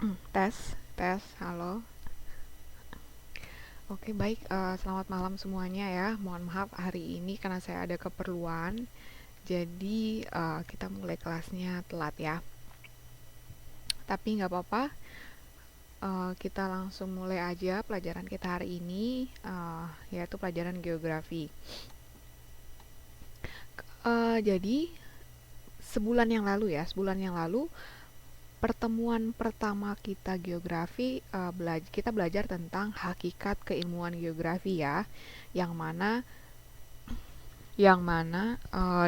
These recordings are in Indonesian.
Tes, tes, halo. Oke, baik. Selamat malam semuanya ya. Mohon maaf hari ini karena saya ada keperluan. Jadi kita mulai kelasnya telat ya. Tapi nggak apa-apa. Kita langsung mulai aja pelajaran kita hari ini, yaitu pelajaran geografi. Jadi sebulan yang lalu pertemuan pertama kita geografi, kita belajar tentang hakikat keilmuan geografi ya, yang mana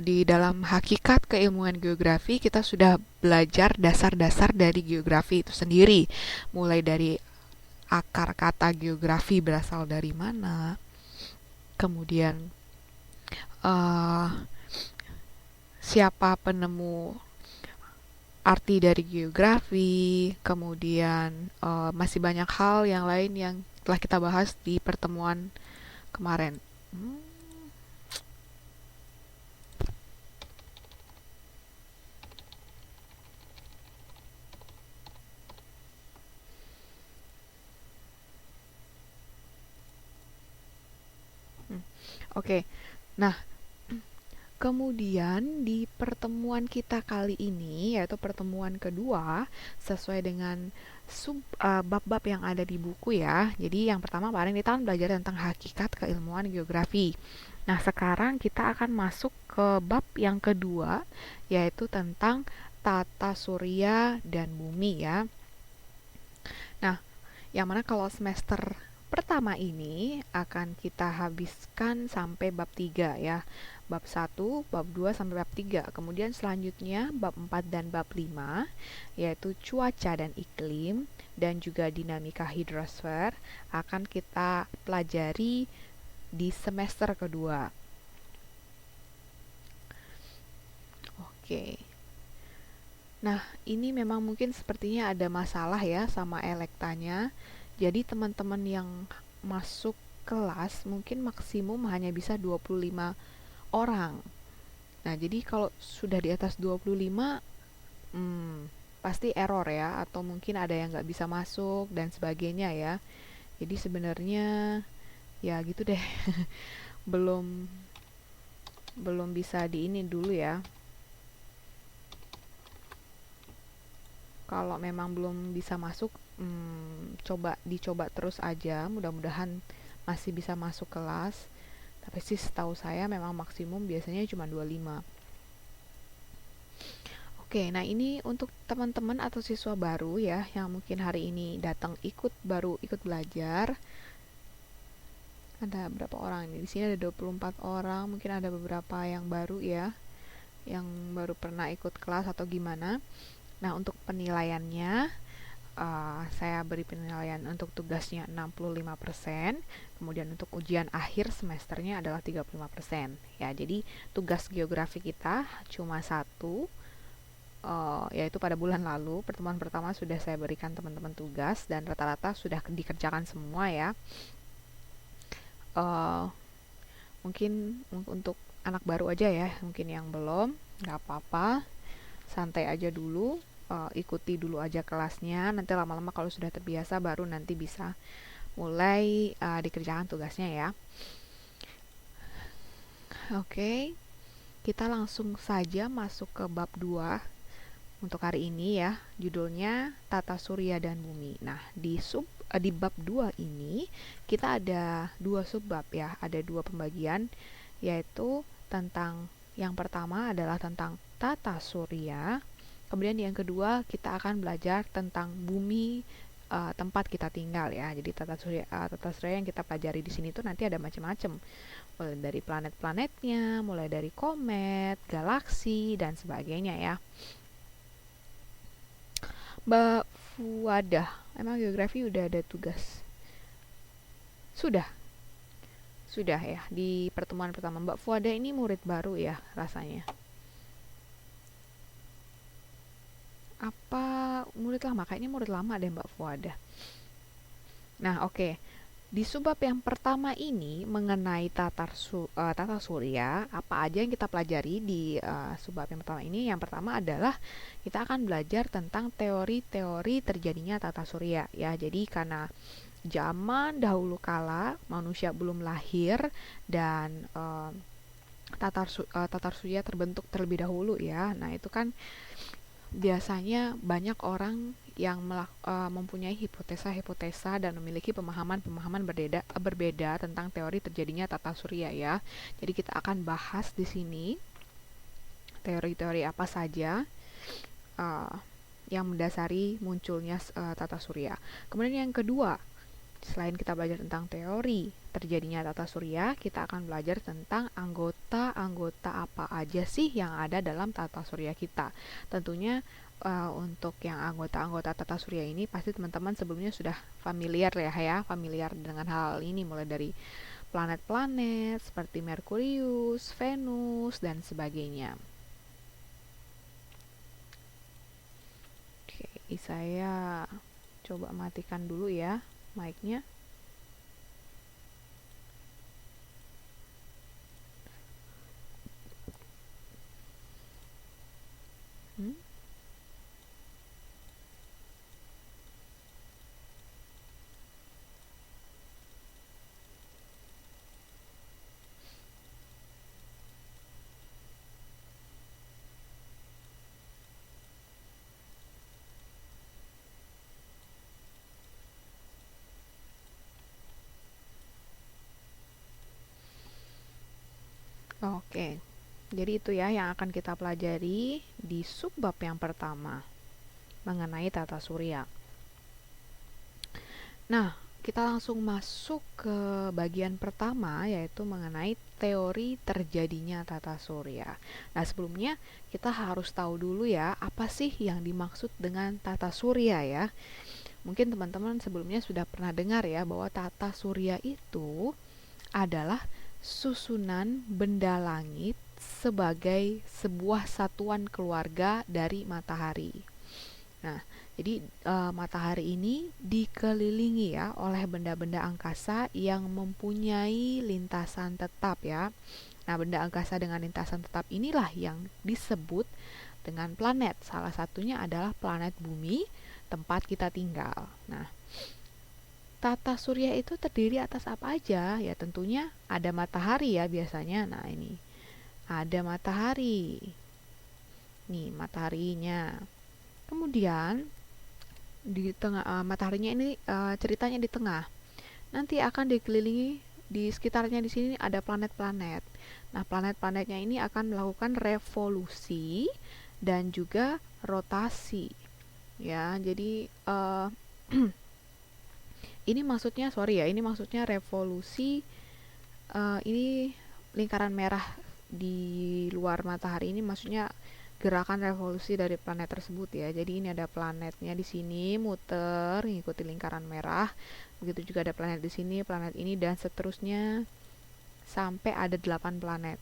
di dalam hakikat keilmuan geografi kita sudah belajar dasar-dasar dari geografi itu sendiri, mulai dari akar kata geografi berasal dari mana, kemudian uh, siapa penemu arti dari geografi, kemudian masih banyak hal yang lain yang telah kita bahas di pertemuan kemarin. Hmm, Oke, nah kemudian di pertemuan kita kali ini, yaitu pertemuan kedua, sesuai dengan bab-bab yang ada di buku ya. Jadi yang pertama kemarin kita kan belajar tentang hakikat keilmuan geografi. Nah sekarang kita akan masuk ke bab yang kedua, yaitu tentang tata surya dan bumi ya. Nah, yang mana kalau semester pertama ini akan kita habiskan sampai bab 3 ya. Bab 1, bab 2 sampai bab 3. Kemudian selanjutnya bab 4 dan bab 5 yaitu cuaca dan iklim dan juga dinamika hidrosfer akan kita pelajari di semester kedua. Oke. Nah, ini memang mungkin sepertinya ada masalah ya sama elektanya. Jadi teman-teman yang masuk kelas mungkin maksimum hanya bisa 25 orang. Nah, jadi kalau sudah di atas 25, pasti error ya, atau mungkin ada yang nggak bisa masuk dan sebagainya ya. Jadi sebenarnya ya gitu deh, belum belum bisa di ini dulu ya. Kalau memang belum bisa masuk, dicoba terus aja. Mudah-mudahan masih bisa masuk kelas. Tapi sih setahu saya memang maksimum biasanya cuma 25. Oke, nah ini untuk teman-teman atau siswa baru ya yang mungkin hari ini datang baru ikut belajar. Ada berapa orang ini? Di sini ada 24 orang, mungkin ada beberapa yang baru ya, yang baru pernah ikut kelas atau gimana. Nah, untuk penilaiannya, saya beri penilaian untuk tugasnya 65%, kemudian untuk ujian akhir semesternya adalah 35%. Ya, jadi tugas geografi kita cuma satu, yaitu pada bulan lalu, pertemuan pertama sudah saya berikan teman-teman tugas dan rata-rata sudah dikerjakan semua ya. Uh, Mungkin untuk anak baru aja ya, mungkin yang belum, nggak apa-apa, santai aja dulu, ikuti dulu aja kelasnya, nanti lama-lama kalau sudah terbiasa baru nanti bisa mulai dikerjakan tugasnya ya. Oke, kita langsung saja masuk ke bab 2 untuk hari ini ya. Judulnya Tata Surya dan Bumi. Nah, di bab 2 ini kita ada dua subbab ya, ada dua pembagian, yaitu tentang yang pertama adalah tentang tata surya. Kemudian yang kedua kita akan belajar tentang bumi, tempat kita tinggal ya. Jadi tata surya yang kita pelajari di sini tuh nanti ada macam-macam. Mulai dari planet-planetnya, mulai dari komet, galaksi dan sebagainya ya. Mbak Fuada, emang geografi udah ada tugas? Sudah, sudah ya. Di pertemuan pertama Mbak Fuada ini murid baru ya rasanya. Apa murid lama? Kayaknya murid lama deh Mbak Fuada. Nah, oke. Di subbab yang pertama ini mengenai tata surya, apa aja yang kita pelajari di subbab yang pertama ini? Yang pertama adalah kita akan belajar tentang teori-teori terjadinya tata surya ya. Jadi karena zaman dahulu kala manusia belum lahir dan tata surya terbentuk terlebih dahulu ya. Nah, itu kan biasanya banyak orang yang mempunyai hipotesa-hipotesa dan memiliki pemahaman-pemahaman berbeda tentang teori terjadinya tata surya ya. Jadi kita akan bahas di sini teori-teori apa saja uh, yang mendasari munculnya tata surya. Kemudian yang kedua, selain kita belajar tentang teori terjadinya tata surya, kita akan belajar tentang anggota-anggota apa aja sih yang ada dalam tata surya kita. Tentunya untuk yang anggota-anggota tata surya ini pasti teman-teman sebelumnya sudah familiar familiar dengan hal ini, mulai dari planet-planet seperti Merkurius, Venus, dan sebagainya. Oke, saya coba matikan dulu ya mic-nya. Oke, jadi itu ya yang akan kita pelajari di subbab yang pertama mengenai tata surya. Nah, kita langsung masuk ke bagian pertama, yaitu mengenai teori terjadinya tata surya. Nah, sebelumnya kita harus tahu dulu ya, apa sih yang dimaksud dengan tata surya ya. Mungkin teman-teman sebelumnya sudah pernah dengar ya, bahwa tata surya itu adalah susunan benda langit sebagai sebuah satuan keluarga dari matahari. Nah, jadi matahari ini dikelilingi ya oleh benda-benda angkasa yang mempunyai lintasan tetap ya. Nah, benda angkasa dengan lintasan tetap inilah yang disebut dengan planet. Salah satunya adalah planet Bumi, tempat kita tinggal. Nah, tata surya itu terdiri atas apa aja? Ya tentunya ada matahari ya biasanya. Nah, ini ada matahari. Nih, mataharinya. Kemudian di tengah mataharinya ini ceritanya di tengah. Nanti akan dikelilingi di sekitarnya di sini ada planet-planet. Nah, planet-planetnya ini akan melakukan revolusi dan juga rotasi. Ya, jadi ini maksudnya revolusi. Ini lingkaran merah di luar matahari ini maksudnya gerakan revolusi dari planet tersebut ya. Jadi ini ada planetnya di sini muter mengikuti lingkaran merah. Begitu juga ada planet di sini, planet ini, dan seterusnya sampai ada 8 planet.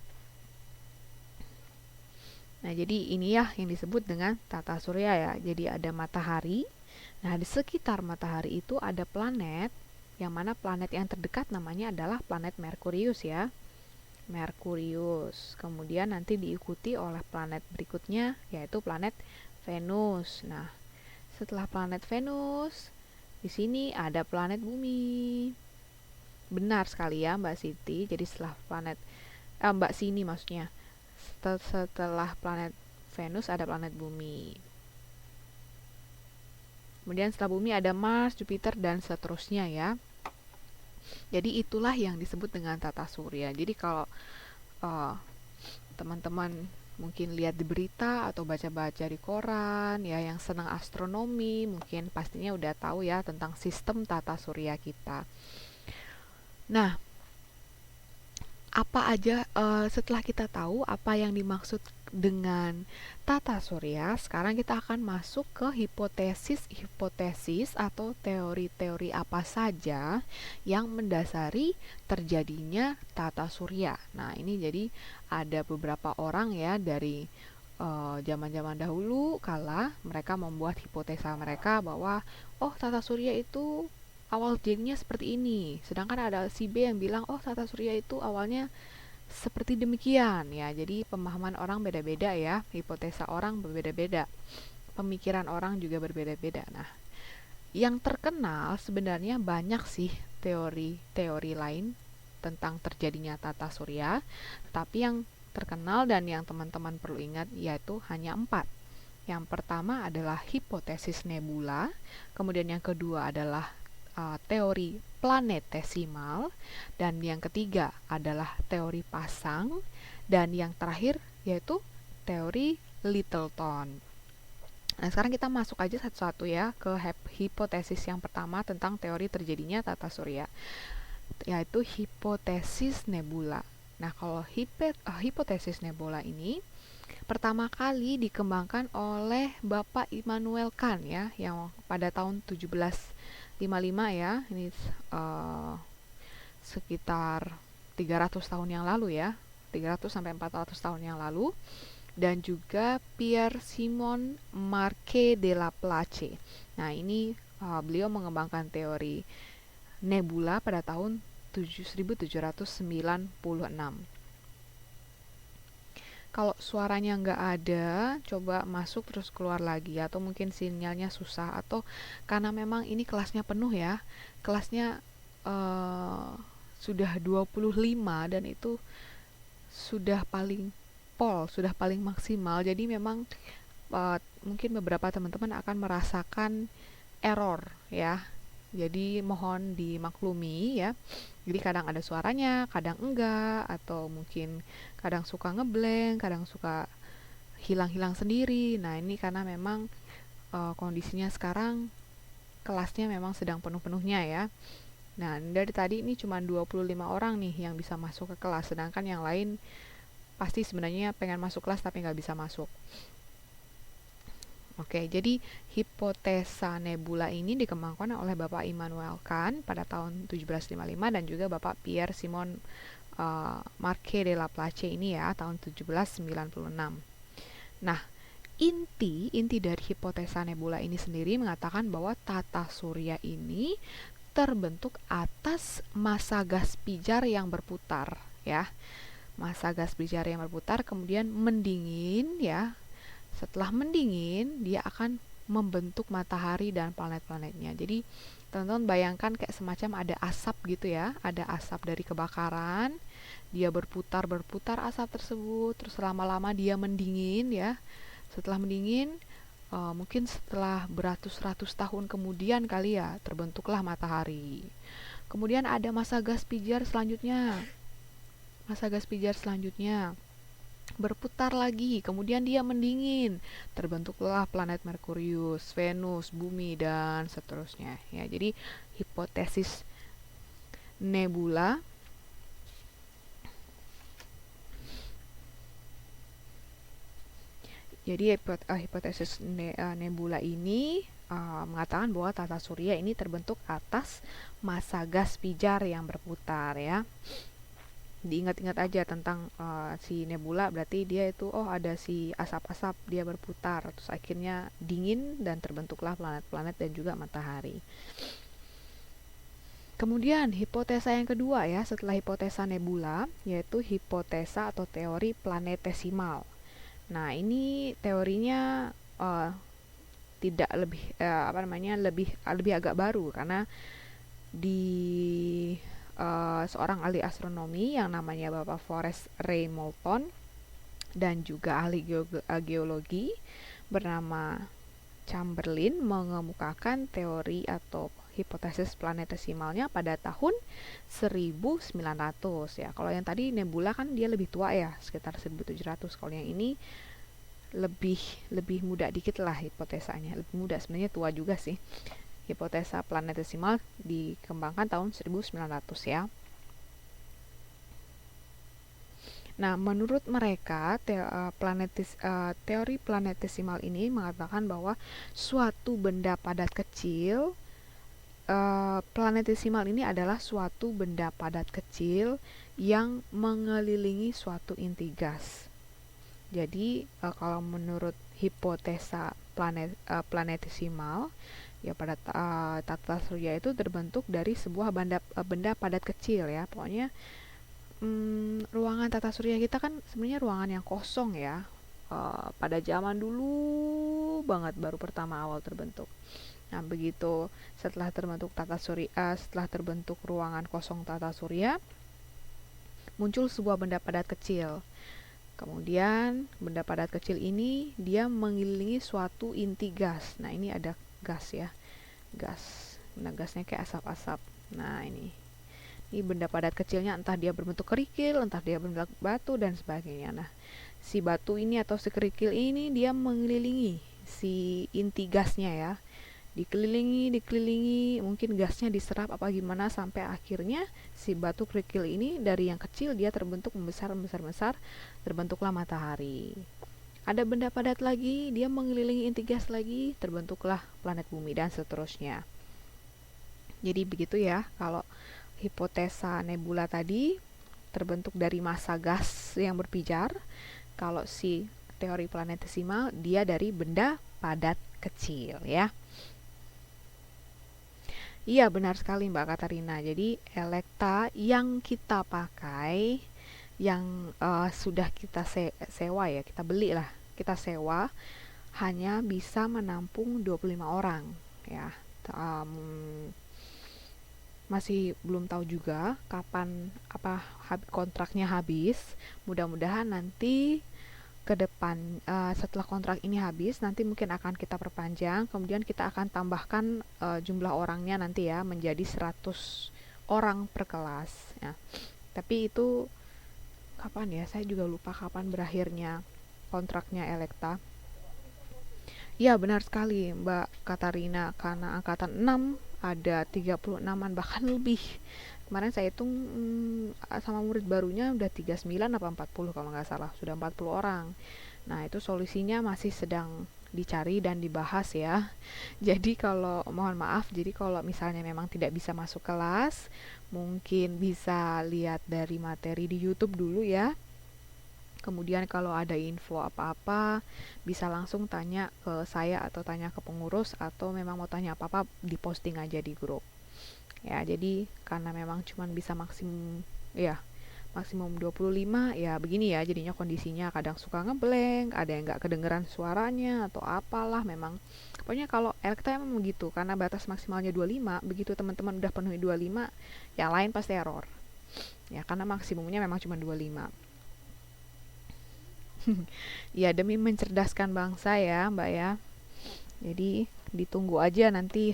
Nah, jadi ini ya yang disebut dengan tata surya ya. Jadi ada matahari. Nah, di sekitar matahari itu ada planet, yang mana planet yang terdekat namanya adalah planet Merkurius ya. Merkurius. Kemudian nanti diikuti oleh planet berikutnya, yaitu planet Venus. Nah, setelah planet Venus, di sini ada planet Bumi. Benar sekali ya, Mbak Siti. Jadi setelah planet Mbak Sini maksudnya. Setelah planet Venus ada planet Bumi. Kemudian setelah Bumi ada Mars, Jupiter, dan seterusnya ya. Jadi itulah yang disebut dengan tata surya. Jadi kalau teman-teman mungkin lihat di berita atau baca-baca di koran ya, yang senang astronomi mungkin pastinya udah tahu ya tentang sistem tata surya kita. Nah, apa aja setelah kita tahu apa yang dimaksud dengan tata surya, sekarang kita akan masuk ke hipotesis atau teori-teori apa saja yang mendasari terjadinya tata surya. Nah, ini jadi ada beberapa orang ya dari zaman-zaman dahulu kala mereka membuat hipotesa mereka bahwa tata surya itu awal jadinya seperti ini. Sedangkan ada si B yang bilang, oh tata surya itu awalnya seperti demikian ya. Jadi pemahaman orang beda-beda ya, hipotesa orang berbeda-beda, pemikiran orang juga berbeda-beda. Nah, yang terkenal sebenarnya banyak sih teori-teori lain tentang terjadinya tata surya, tapi yang terkenal dan yang teman-teman perlu ingat yaitu hanya 4. Yang pertama adalah hipotesis nebula, kemudian yang kedua adalah teori planetesimal, dan yang ketiga adalah teori pasang, dan yang terakhir yaitu teori Littleton. Nah, sekarang kita masuk aja satu-satu ya ke hipotesis yang pertama tentang teori terjadinya tata surya, yaitu hipotesis nebula. Nah, kalau hipotesis nebula ini pertama kali dikembangkan oleh Bapak Immanuel Kant ya, yang pada tahun 1755 ya. Ini sekitar 300 tahun yang lalu ya. 300 sampai 400 tahun yang lalu. Dan juga Pierre Simon Marquet de Laplace. Nah, ini beliau mengembangkan teori nebula pada tahun 1796. Kalau suaranya nggak ada, coba masuk terus keluar lagi, atau mungkin sinyalnya susah, atau karena memang ini kelasnya penuh ya, kelasnya sudah 25 dan itu sudah paling sudah paling maksimal, jadi memang mungkin beberapa teman-teman akan merasakan error ya. Jadi mohon dimaklumi ya. Jadi kadang ada suaranya, kadang enggak, atau mungkin kadang suka ngeblank, kadang suka hilang-hilang sendiri. Nah, ini karena memang kondisinya sekarang kelasnya memang sedang penuh-penuhnya ya. Nah, dari tadi ini cuma 25 orang nih yang bisa masuk ke kelas, sedangkan yang lain pasti sebenarnya pengen masuk kelas tapi nggak bisa masuk. Oke, jadi hipotesa nebula ini dikembangkan oleh Bapak Immanuel Kant pada tahun 1755 dan juga Bapak Pierre Simon Marquet de Laplace ini ya tahun 1796. Nah, inti dari hipotesa nebula ini sendiri mengatakan bahwa tata surya ini terbentuk atas massa gas pijar yang berputar ya. Massa gas pijar yang berputar kemudian mendingin ya. Setelah mendingin, dia akan membentuk matahari dan planet-planetnya. Jadi, teman-teman bayangkan kayak semacam ada asap gitu ya. Ada asap dari kebakaran, dia berputar asap tersebut, terus lama-lama dia mendingin ya. Setelah mendingin, mungkin setelah beratus-ratus tahun kemudian kali ya, terbentuklah matahari. Kemudian ada massa gas pijar selanjutnya. Massa gas pijar selanjutnya berputar lagi, kemudian dia mendingin, terbentuklah planet Merkurius, Venus, Bumi, dan seterusnya ya. Jadi hipotesis nebula hipotesis nebula ini mengatakan bahwa tata surya ini terbentuk atas massa gas pijar yang berputar ya. Diingat-ingat aja tentang si nebula, berarti dia itu ada si asap-asap, dia berputar terus akhirnya dingin dan terbentuklah planet-planet dan juga matahari. Kemudian hipotesa yang kedua ya setelah hipotesa nebula yaitu hipotesa atau teori planetesimal. Nah, ini teorinya tidak lebih lebih agak baru karena di seorang ahli astronomi yang namanya Bapak Forrest Ray Moulton dan juga ahli geologi bernama Chamberlain mengemukakan teori atau hipotesis planetesimalnya pada tahun 1900 ya. Kalau yang tadi nebula kan dia lebih tua ya, sekitar 1700. Kalau yang ini lebih muda dikit lah hipotesanya. Lebih muda, sebenarnya tua juga sih. Hipotesa planetesimal dikembangkan tahun 1900 ya. Nah, menurut mereka teori planetesimal ini mengatakan bahwa suatu benda padat kecil, planetesimal ini adalah suatu benda padat kecil yang mengelilingi suatu inti gas. Jadi kalau menurut hipotesa planetesimal, Ya pada tata surya itu terbentuk dari sebuah benda padat kecil ya. Pokoknya ruangan tata surya kita kan sebenarnya ruangan yang kosong ya. Pada zaman dulu banget baru pertama awal terbentuk. Nah, begitu setelah terbentuk ruangan kosong tata surya, muncul sebuah benda padat kecil. Kemudian benda padat kecil ini dia mengelilingi suatu inti gas. Nah, ini ada gas ya. Gas. Nah, gasnya kayak asap-asap. Nah, ini benda padat kecilnya entah dia berbentuk kerikil, entah dia berbentuk batu dan sebagainya. Nah, si batu ini atau si kerikil ini dia mengelilingi si inti gasnya ya. Dikelilingi, mungkin gasnya diserap apa gimana sampai akhirnya si batu kerikil ini dari yang kecil dia terbentuk membesar, terbentuklah matahari. Ada benda padat lagi, dia mengelilingi inti gas lagi, terbentuklah planet bumi dan seterusnya. Jadi begitu ya, kalau hipotesa nebula tadi terbentuk dari massa gas yang berpijar, kalau si teori planetesimal dia dari benda padat kecil ya. Iya benar sekali Mbak Katarina. Jadi elekta yang kita pakai, yang sudah kita sewa ya, kita beli lah, kita sewa hanya bisa menampung 25 orang ya. Masih belum tahu juga kapan kontraknya habis. Mudah-mudahan nanti ke depan setelah kontrak ini habis nanti mungkin akan kita perpanjang, kemudian kita akan tambahkan jumlah orangnya nanti ya menjadi 100 orang per kelas ya. Tapi itu kapan ya, saya juga lupa kapan berakhirnya kontraknya Elekta. Ya benar sekali Mbak Katarina, karena angkatan 6 ada 36an bahkan lebih. Kemarin saya hitung sama murid barunya udah 39 apa 40 kalau nggak salah, sudah 40 orang. Nah, itu solusinya masih sedang dicari dan dibahas ya. Jadi kalau mohon maaf, jadi kalau misalnya memang tidak bisa masuk kelas, mungkin bisa lihat dari materi di YouTube dulu ya. Kemudian kalau ada info apa-apa, bisa langsung tanya ke saya atau tanya ke pengurus, atau memang mau tanya apa-apa, diposting aja di grup. Ya, jadi karena memang cuman bisa maksimum 25 ya begini ya jadinya kondisinya, kadang suka ngeblank, ada yang nggak kedengeran suaranya atau apalah. Memang pokoknya kalau Elekta memang begitu, karena batas maksimalnya 25, begitu teman-teman udah penuhi 25 yang lain pasti error ya, karena maksimumnya memang cuma 25. Ya demi mencerdaskan bangsa ya Mbak ya. Jadi ditunggu aja nanti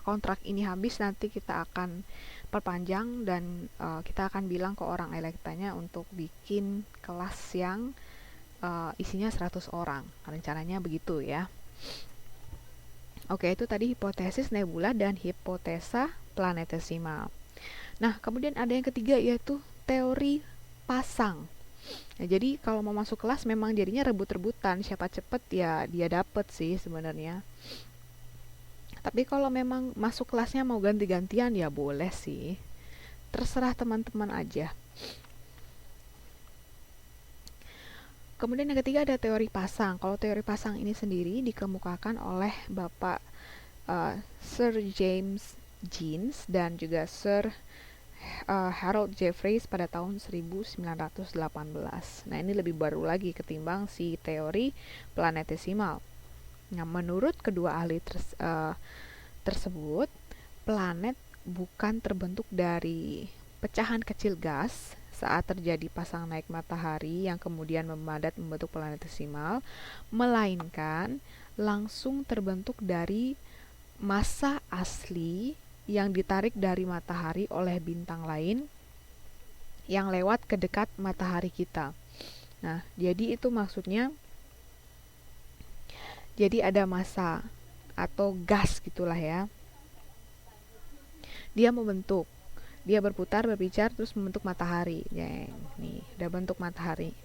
kontrak ini habis, nanti kita akan perpanjang dan kita akan bilang ke orang Elektanya untuk bikin kelas yang isinya 100 orang. Rencananya begitu ya. Oke, itu tadi hipotesis nebula dan hipotesa planetesimal. Nah, kemudian ada yang ketiga yaitu teori pasang. Nah, jadi kalau mau masuk kelas memang jadinya rebut-rebutan, siapa cepet ya dia dapet sih sebenarnya. Tapi kalau memang masuk kelasnya mau ganti-gantian ya boleh sih. Terserah teman-teman aja. Kemudian yang ketiga ada teori pasang. Kalau teori pasang ini sendiri dikemukakan oleh Bapak Sir James Jeans dan juga Sir Harold Jeffreys pada tahun 1918. Nah, ini lebih baru lagi ketimbang si teori planetesimal. Nah, menurut kedua ahli tersebut, planet bukan terbentuk dari pecahan kecil gas saat terjadi pasang naik matahari yang kemudian memadat membentuk planetesimal, melainkan langsung terbentuk dari massa asli yang ditarik dari matahari oleh bintang lain yang lewat ke dekat matahari kita. Nah, jadi itu maksudnya, jadi ada massa atau gas gitulah ya. Dia membentuk, dia berputar, berbicara, terus membentuk matahari. Ya, nih, udah bentuk matahari.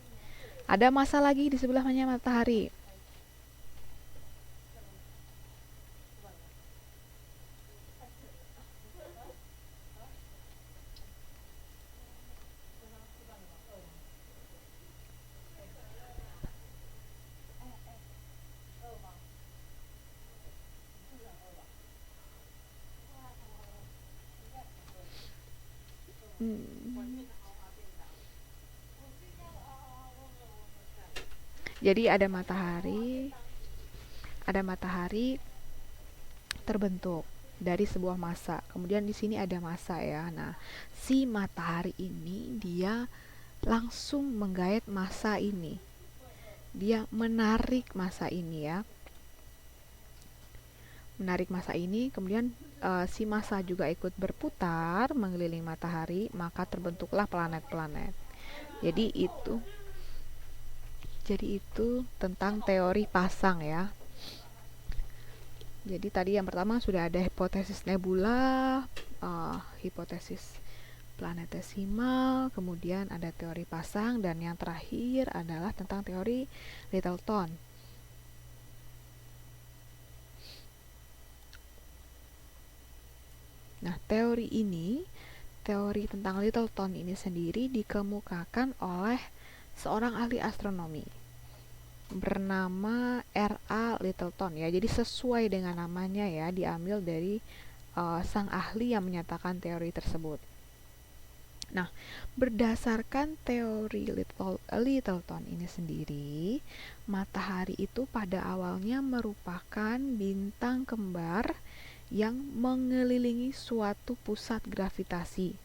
Ada massa lagi di sebelahnya matahari. Hmm. Jadi ada matahari terbentuk dari sebuah massa. Kemudian di sini ada massa ya. Nah, si matahari ini dia langsung menggait massa ini. Dia menarik massa ini ya. Menarik massa ini, kemudian si massa juga ikut berputar mengelilingi matahari, maka terbentuklah planet-planet. Jadi itu jadi itu tentang teori pasang ya. Jadi tadi yang pertama sudah ada hipotesis nebula, hipotesis planetesimal, kemudian ada teori pasang, dan yang terakhir adalah tentang teori Littleton. Nah, teori tentang Littleton ini sendiri dikemukakan oleh seorang ahli astronomi bernama R.A. Littleton ya. Jadi sesuai dengan namanya ya, diambil dari sang ahli yang menyatakan teori tersebut. Nah, berdasarkan teori Littleton ini sendiri, matahari itu pada awalnya merupakan bintang kembar yang mengelilingi suatu pusat gravitasi.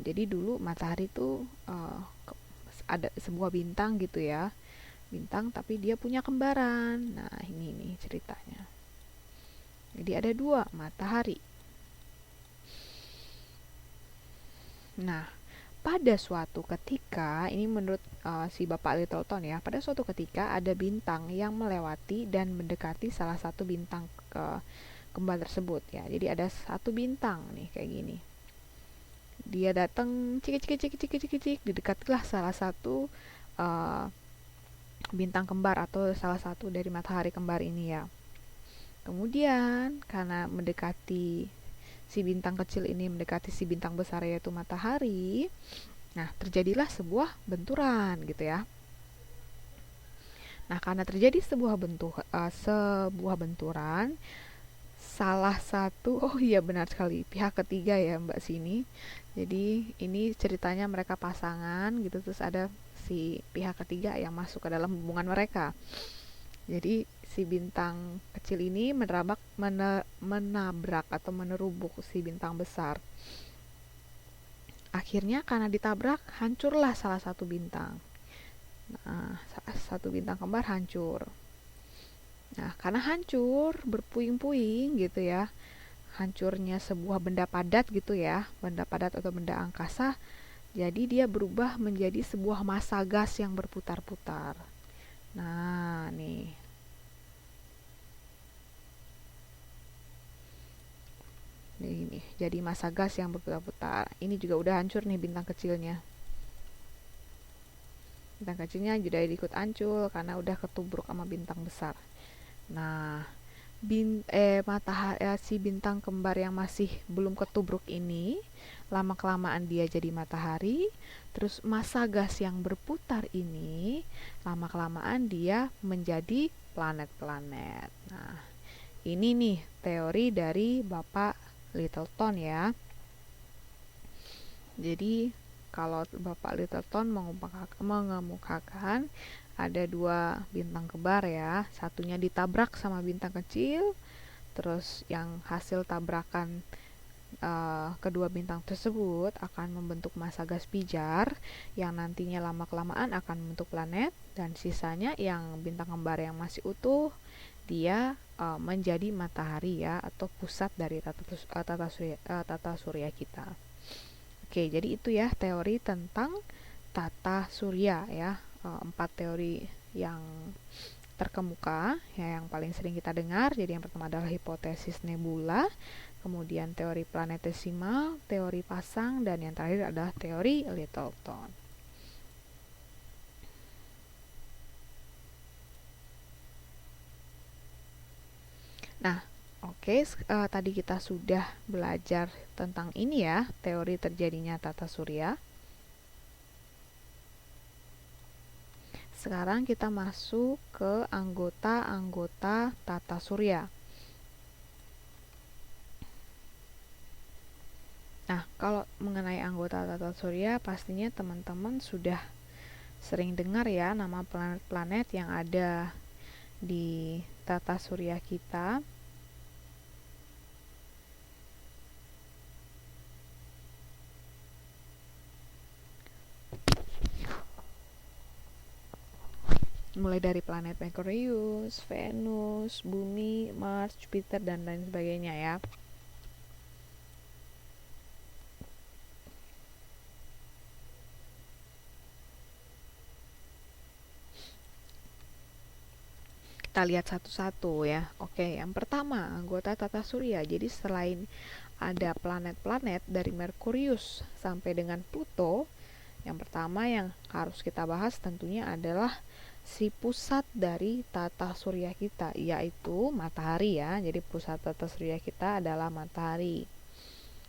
Jadi dulu matahari itu ada sebuah bintang gitu ya, bintang tapi dia punya kembaran. Nah, ini nih ceritanya. Jadi ada dua matahari. Nah, pada suatu ketika, ini menurut si Bapak Littleton ya, pada suatu ketika ada bintang yang melewati dan mendekati salah satu bintang kembar tersebut ya. Jadi ada satu bintang nih kayak gini. Dia datang cik cik cik cik cik cik, didekatilah salah satu bintang kembar atau salah satu dari matahari kembar ini ya. Kemudian karena si bintang kecil ini mendekati si bintang besar yaitu matahari, nah terjadilah sebuah benturan gitu ya. Nah, karena terjadi sebuah benturan, salah satu, oh iya benar sekali, pihak ketiga ya Mbak Sini. Jadi ini ceritanya mereka pasangan gitu, terus ada si pihak ketiga yang masuk ke dalam hubungan mereka. Jadi si bintang kecil ini menabrak atau menerubuk si bintang besar. Akhirnya karena ditabrak, hancurlah salah satu bintang. Nah, satu bintang kembar hancur. Nah, karena hancur, berpuing-puing gitu ya, hancurnya sebuah benda padat gitu ya, benda padat atau benda angkasa, jadi dia berubah menjadi sebuah massa gas yang berputar-putar. Nah, nih. Ini jadi massa gas yang berputar-putar. Ini juga udah hancur nih bintang kecilnya. Bintang kecilnya juga ikut hancur karena udah ketubruk sama bintang besar. Nah, si bintang kembar yang masih belum ketubruk ini, lama kelamaan dia jadi matahari. Terus massa gas yang berputar ini, lama kelamaan dia menjadi planet-planet. Nah, ini nih teori dari Bapak Littleton ya. Jadi kalau Bapak Littleton mengemukakan ada dua bintang kembar ya, satunya ditabrak sama bintang kecil, terus yang hasil tabrakan kedua bintang tersebut akan membentuk massa gas pijar yang nantinya lama kelamaan akan membentuk planet, dan sisanya yang bintang kembar yang masih utuh dia menjadi matahari ya, atau pusat dari tata surya kita. Oke, jadi itu ya teori tentang tata surya ya. 4 teori yang terkemuka ya, yang paling sering kita dengar. Jadi yang pertama adalah hipotesis nebula, kemudian teori planetesimal, teori pasang, dan yang terakhir adalah teori Littleton. Nah, oke, tadi kita sudah belajar tentang ini ya, teori terjadinya tata surya. Sekarang kita masuk ke anggota-anggota tata surya. Nah, kalau mengenai anggota tata surya, pastinya teman-teman sudah sering dengar ya nama planet-planet yang ada di tata surya kita. Mulai dari planet Merkurius, Venus, Bumi, Mars, Jupiter, dan lain sebagainya ya. Kita lihat satu-satu ya. Oke, yang pertama anggota tata surya. Jadi selain ada planet-planet dari Merkurius sampai dengan Pluto, yang pertama yang harus kita bahas tentunya adalah si pusat dari tata surya kita, yaitu matahari ya. Jadi pusat tata surya kita adalah matahari.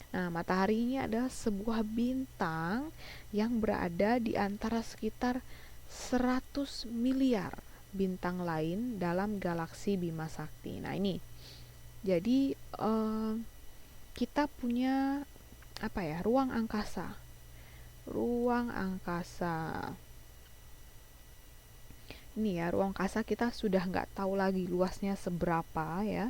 Nah, matahari ini adalah sebuah bintang yang berada di antara sekitar 100 miliar bintang lain dalam galaksi Bima Sakti. Nah, ini. Jadi kita punya apa ya? Ruang angkasa. Ruang angkasa. Ini ya, ruang angkasa kita sudah nggak tahu lagi luasnya seberapa ya.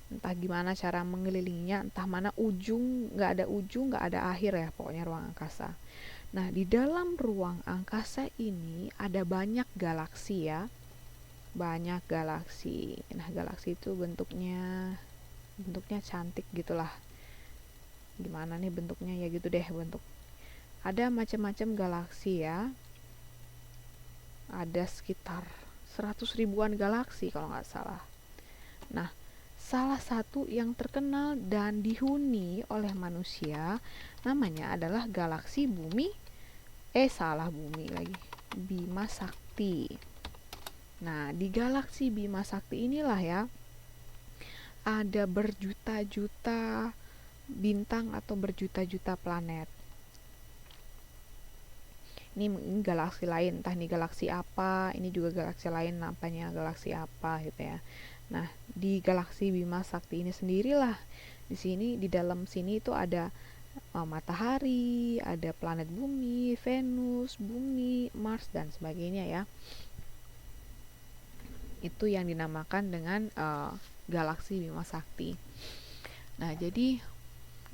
Entah gimana cara mengelilinginya, entah mana ujung, nggak ada akhir ya pokoknya ruang angkasa. Nah, di dalam ruang angkasa ini ada banyak galaksi ya, banyak galaksi. Nah, galaksi itu bentuknya cantik gitulah. Gimana nih bentuknya, ya gitu deh bentuk. Ada macam-macam galaksi ya. Ada sekitar 100 ribuan galaksi kalau nggak salah. Nah, salah satu yang terkenal dan dihuni oleh manusia namanya adalah galaksi Bumi. Bumi lagi. Bima Sakti. Nah, di galaksi Bima Sakti inilah ya ada berjuta-juta bintang atau berjuta-juta planet. Ini galaksi lain, entah ini galaksi apa, ini juga galaksi lain, nampaknya galaksi apa gitu ya. Nah, di galaksi Bima Sakti ini sendirilah, di dalam sini itu ada matahari, ada planet bumi, Venus, bumi, Mars, dan sebagainya ya. Itu yang dinamakan dengan galaksi Bima Sakti. Nah, jadi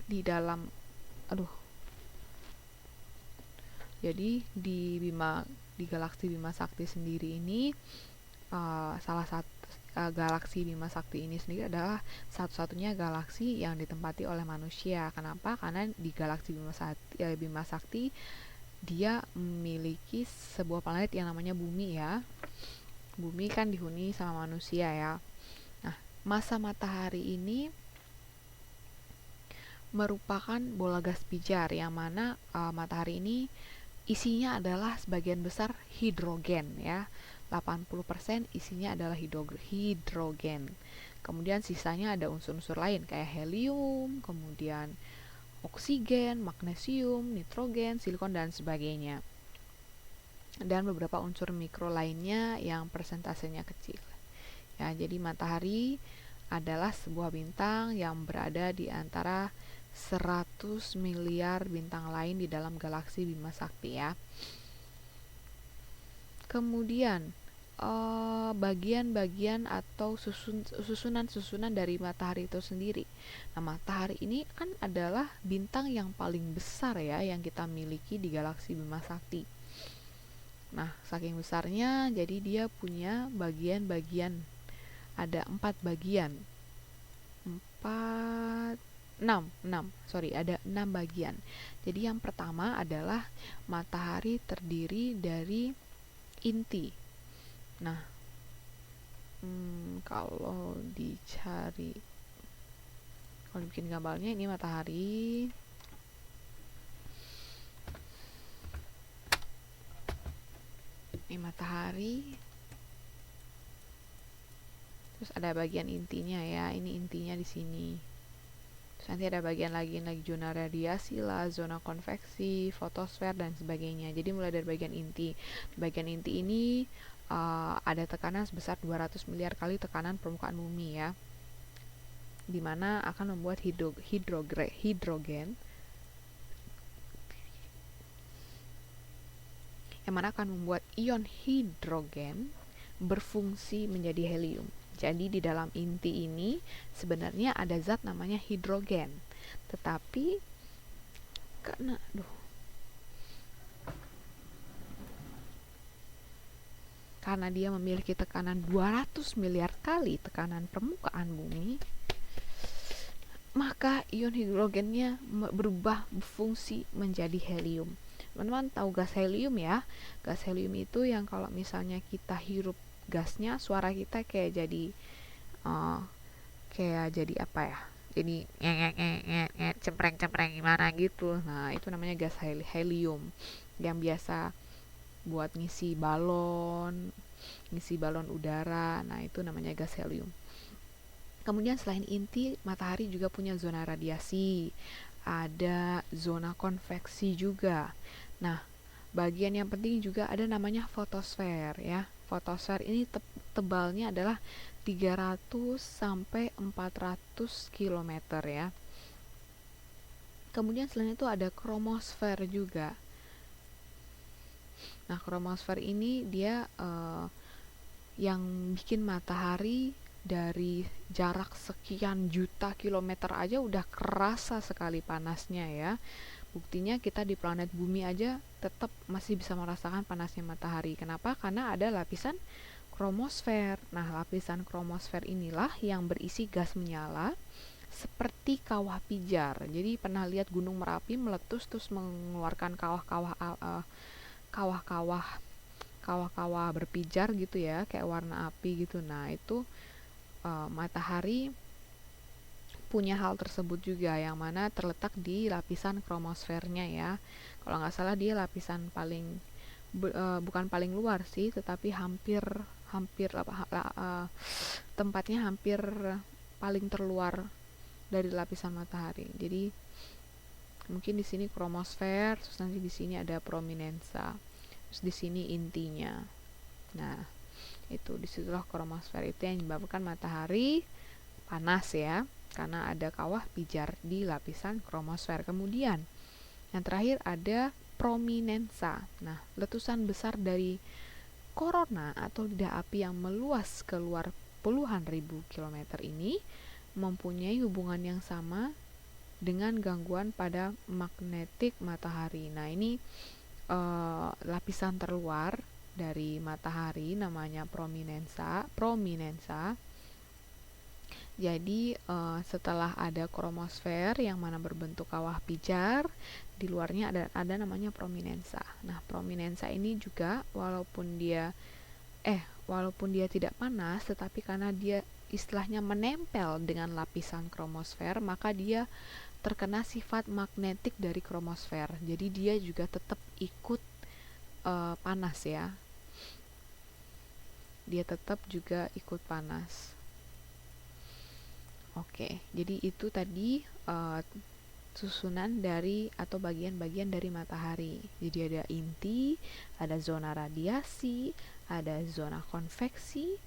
di dalam jadi di galaksi Bima Sakti sendiri ini salah satu galaksi Bima Sakti ini sendiri adalah satu-satunya galaksi yang ditempati oleh manusia. Kenapa? Karena di galaksi Bima Sakti dia memiliki sebuah planet yang namanya Bumi ya. Bumi kan dihuni sama manusia ya. Nah, massa matahari ini merupakan bola gas pijar yang mana matahari ini isinya adalah sebagian besar hidrogen ya. 80% isinya adalah hidrogen. Kemudian sisanya ada unsur-unsur lain kayak helium, kemudian oksigen, magnesium, nitrogen, silikon, dan sebagainya. Dan beberapa unsur mikro lainnya yang persentasenya kecil. Ya, jadi matahari adalah sebuah bintang yang berada di antara 100 miliar bintang lain di dalam galaksi Bima Sakti ya. Kemudian bagian-bagian atau susunan-susunan dari matahari itu sendiri. Nah, matahari ini kan adalah bintang yang paling besar ya yang kita miliki di galaksi Bima Sakti. Nah, saking besarnya jadi dia punya bagian-bagian. Ada 4 bagian. 6 bagian. Jadi yang pertama adalah matahari terdiri dari inti. Nah, kalau bikin gambarnya ini matahari. Ini matahari. Terus ada bagian intinya ya. Ini intinya di sini. Terus nanti ada bagian lagi zona radiasi lah, zona konveksi, fotosfer, dan sebagainya. Jadi mulai dari bagian inti. Bagian inti ini ada tekanan sebesar 200 miliar kali tekanan permukaan bumi ya. Dimana akan membuat hidrogen yang mana akan membuat ion hidrogen berfungsi menjadi helium. Jadi di dalam inti ini sebenarnya ada zat namanya hidrogen. Tetapi karena dia memiliki tekanan 200 miliar kali tekanan permukaan bumi, maka ion hidrogennya berubah fungsi menjadi helium. Teman-teman tahu gas helium ya? Gas helium itu yang kalau misalnya kita hirup gasnya, suara kita kayak jadi apa ya? Jadi cempreng-cempreng gimana gitu. Nah, itu namanya gas helium yang biasa buat ngisi balon udara. Nah, itu namanya gas helium. Kemudian selain inti, matahari juga punya zona radiasi, ada zona konveksi juga. Nah, bagian yang penting juga ada namanya fotosfer ya. Fotosfer ini tebalnya adalah 300 sampai 400 km ya. Kemudian selain itu ada kromosfer juga. Nah, kromosfer ini dia yang bikin matahari dari jarak sekian juta kilometer aja udah kerasa sekali panasnya ya. Buktinya kita di planet bumi aja tetap masih bisa merasakan panasnya matahari. Kenapa? Karena ada lapisan kromosfer. Nah, lapisan kromosfer inilah yang berisi gas menyala seperti kawah pijar. Jadi pernah lihat Gunung Merapi meletus terus mengeluarkan kawah-kawah berpijar gitu ya, kayak warna api gitu. Nah, itu matahari punya hal tersebut juga, yang mana terletak di lapisan kromosfernya ya. Kalau nggak salah dia lapisan paling bukan paling luar sih, tetapi hampir tempatnya hampir paling terluar dari lapisan matahari. Jadi mungkin di sini kromosfer, terus nanti di sini ada prominensa, terus di sini intinya. Nah, itu disitulah kromosfer, itu yang menyebabkan matahari panas ya, karena ada kawah pijar di lapisan kromosfer. Kemudian yang terakhir ada prominensa. Nah, letusan besar dari korona atau lidah api yang meluas keluar puluhan ribu kilometer ini mempunyai hubungan yang sama dengan gangguan pada magnetik matahari. Nah, ini lapisan terluar dari matahari namanya prominensa. Jadi setelah ada kromosfer yang mana berbentuk kawah pijar, di luarnya ada namanya prominensa. Nah, prominensa ini juga walaupun dia tidak panas, tetapi karena dia istilahnya menempel dengan lapisan kromosfer, maka dia terkena sifat magnetik dari kromosfer. Jadi dia juga tetap ikut panas ya. Dia tetap juga ikut panas. Oke, jadi itu tadi susunan dari atau bagian-bagian dari matahari. Jadi ada inti, ada zona radiasi, ada zona konveksi,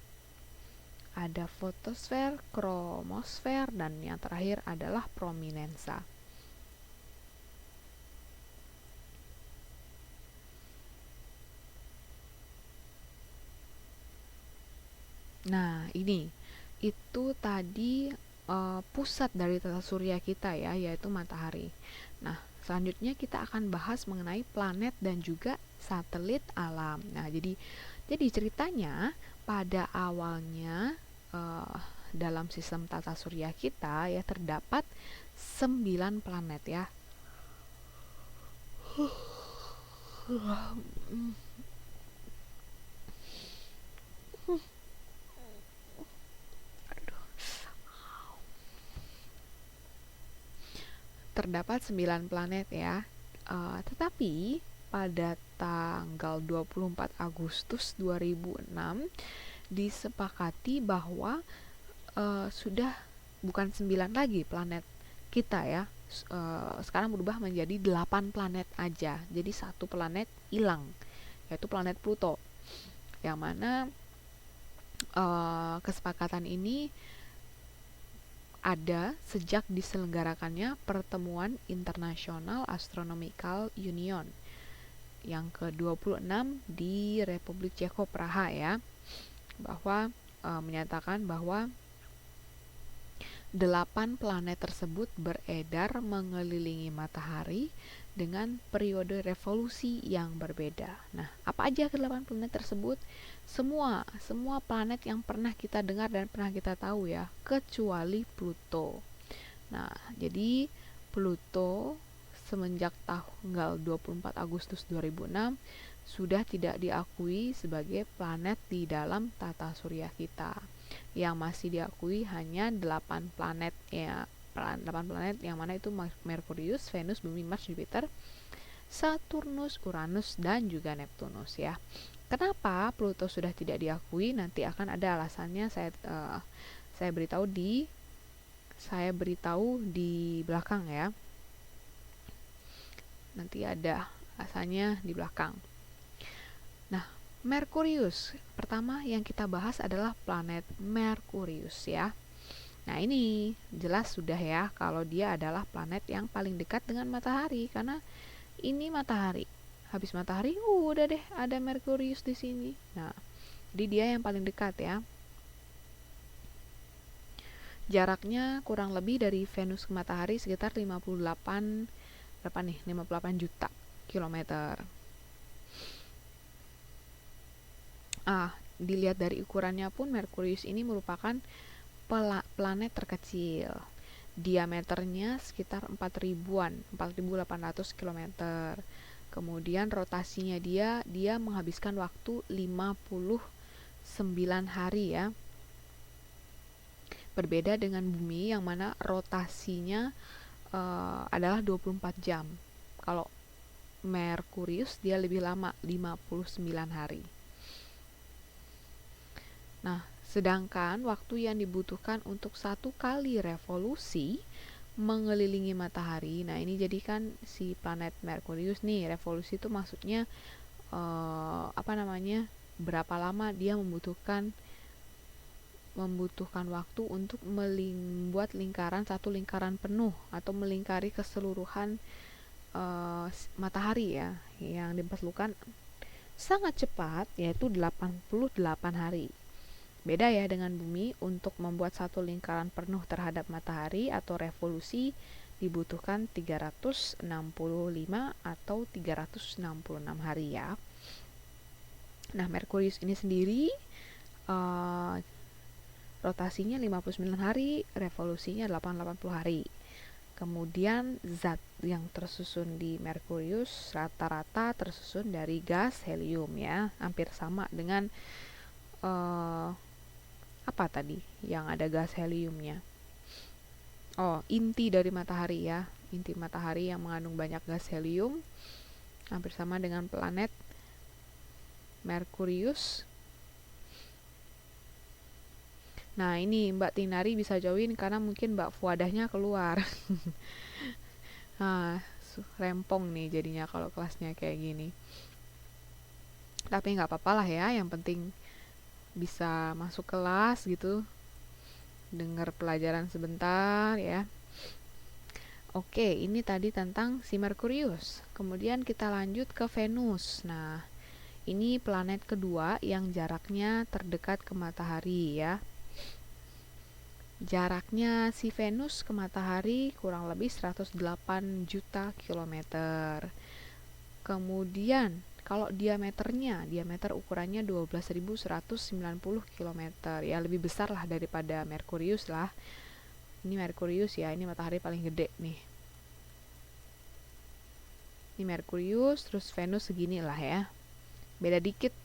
ada fotosfer, kromosfer, dan yang terakhir adalah prominensa. Nah, ini itu tadi pusat dari tata surya kita ya, yaitu matahari. Nah, selanjutnya kita akan bahas mengenai planet dan juga satelit alam. Nah, jadi ceritanya pada awalnya dalam sistem tata surya kita ya terdapat 9 planet ya. Terdapat 9 planet ya. Tetapi pada tanggal 24 Agustus 2006 disepakati bahwa sudah bukan 9 lagi planet kita ya. Sekarang berubah menjadi 8 planet aja. Jadi satu planet hilang, yaitu planet Pluto. Yang mana kesepakatan ini ada sejak diselenggarakannya Pertemuan International Astronomical Union yang ke-26 di Republik Ceko Praha ya, bahwa menyatakan bahwa 8 planet tersebut beredar mengelilingi matahari dengan periode revolusi yang berbeda. Nah, apa aja ke-8 planet tersebut? Semua planet yang pernah kita dengar dan pernah kita tahu ya, kecuali Pluto. Nah, jadi Pluto semenjak tanggal 24 Agustus 2006 sudah tidak diakui sebagai planet di dalam tata surya kita. Yang masih diakui hanya 8 planet ya, 8 planet yang mana itu Merkurius, Venus, Bumi, Mars, Jupiter, Saturnus, Uranus, dan juga Neptunus ya. Kenapa Pluto sudah tidak diakui? Nanti akan ada alasannya, saya beritahu di belakang ya. Nanti ada alasannya di belakang. Nah, Merkurius. Pertama yang kita bahas adalah planet Merkurius ya. Nah, ini jelas sudah ya kalau dia adalah planet yang paling dekat dengan matahari karena ini matahari. Habis matahari, udah deh ada Merkurius di sini. Nah, jadi dia yang paling dekat ya. Jaraknya kurang lebih dari Venus ke matahari sekitar 58 juta kilometer. Dilihat dari ukurannya pun Merkurius ini merupakan planet terkecil. Diameternya sekitar 4.800 km. Kemudian rotasinya dia menghabiskan waktu 59 hari ya. Berbeda dengan Bumi yang mana rotasinya adalah 24 jam. Kalau Merkurius dia lebih lama, 59 hari. Nah, sedangkan waktu yang dibutuhkan untuk 1 kali revolusi mengelilingi matahari, nah ini jadikan si planet Merkurius nih, revolusi itu maksudnya berapa lama dia membutuhkan waktu untuk membuat satu lingkaran penuh atau melingkari keseluruhan matahari ya, yang diperlukan sangat cepat, yaitu 88 hari. Beda ya dengan Bumi, untuk membuat satu lingkaran penuh terhadap matahari atau revolusi dibutuhkan 365 atau 366 hari ya. Nah, Merkurius ini sendiri rotasinya 59 hari, revolusinya 80 hari. Kemudian zat yang tersusun di Merkurius rata-rata tersusun dari gas helium ya, hampir sama dengan apa tadi yang ada gas heliumnya? Inti dari matahari ya. Inti matahari yang mengandung banyak gas helium hampir sama dengan planet Merkurius. Nah, ini Mbak Tinari bisa join karena mungkin Mbak Fuadahnya keluar. Rempong nih jadinya kalau kelasnya kayak gini. Tapi nggak apa-apa lah ya, yang penting bisa masuk kelas gitu, dengar pelajaran sebentar ya. Oke, ini tadi tentang si Merkurius. Kemudian kita lanjut ke Venus. Nah, ini planet kedua yang jaraknya terdekat ke matahari ya. Jaraknya si Venus ke matahari kurang lebih 108 juta kilometer. Kemudian kalau diameter ukurannya 12.190 km ya, lebih besar lah daripada Merkurius lah. Ini Merkurius ya, ini matahari paling gede nih. Ini Merkurius, terus Venus segini lah ya, beda dikit.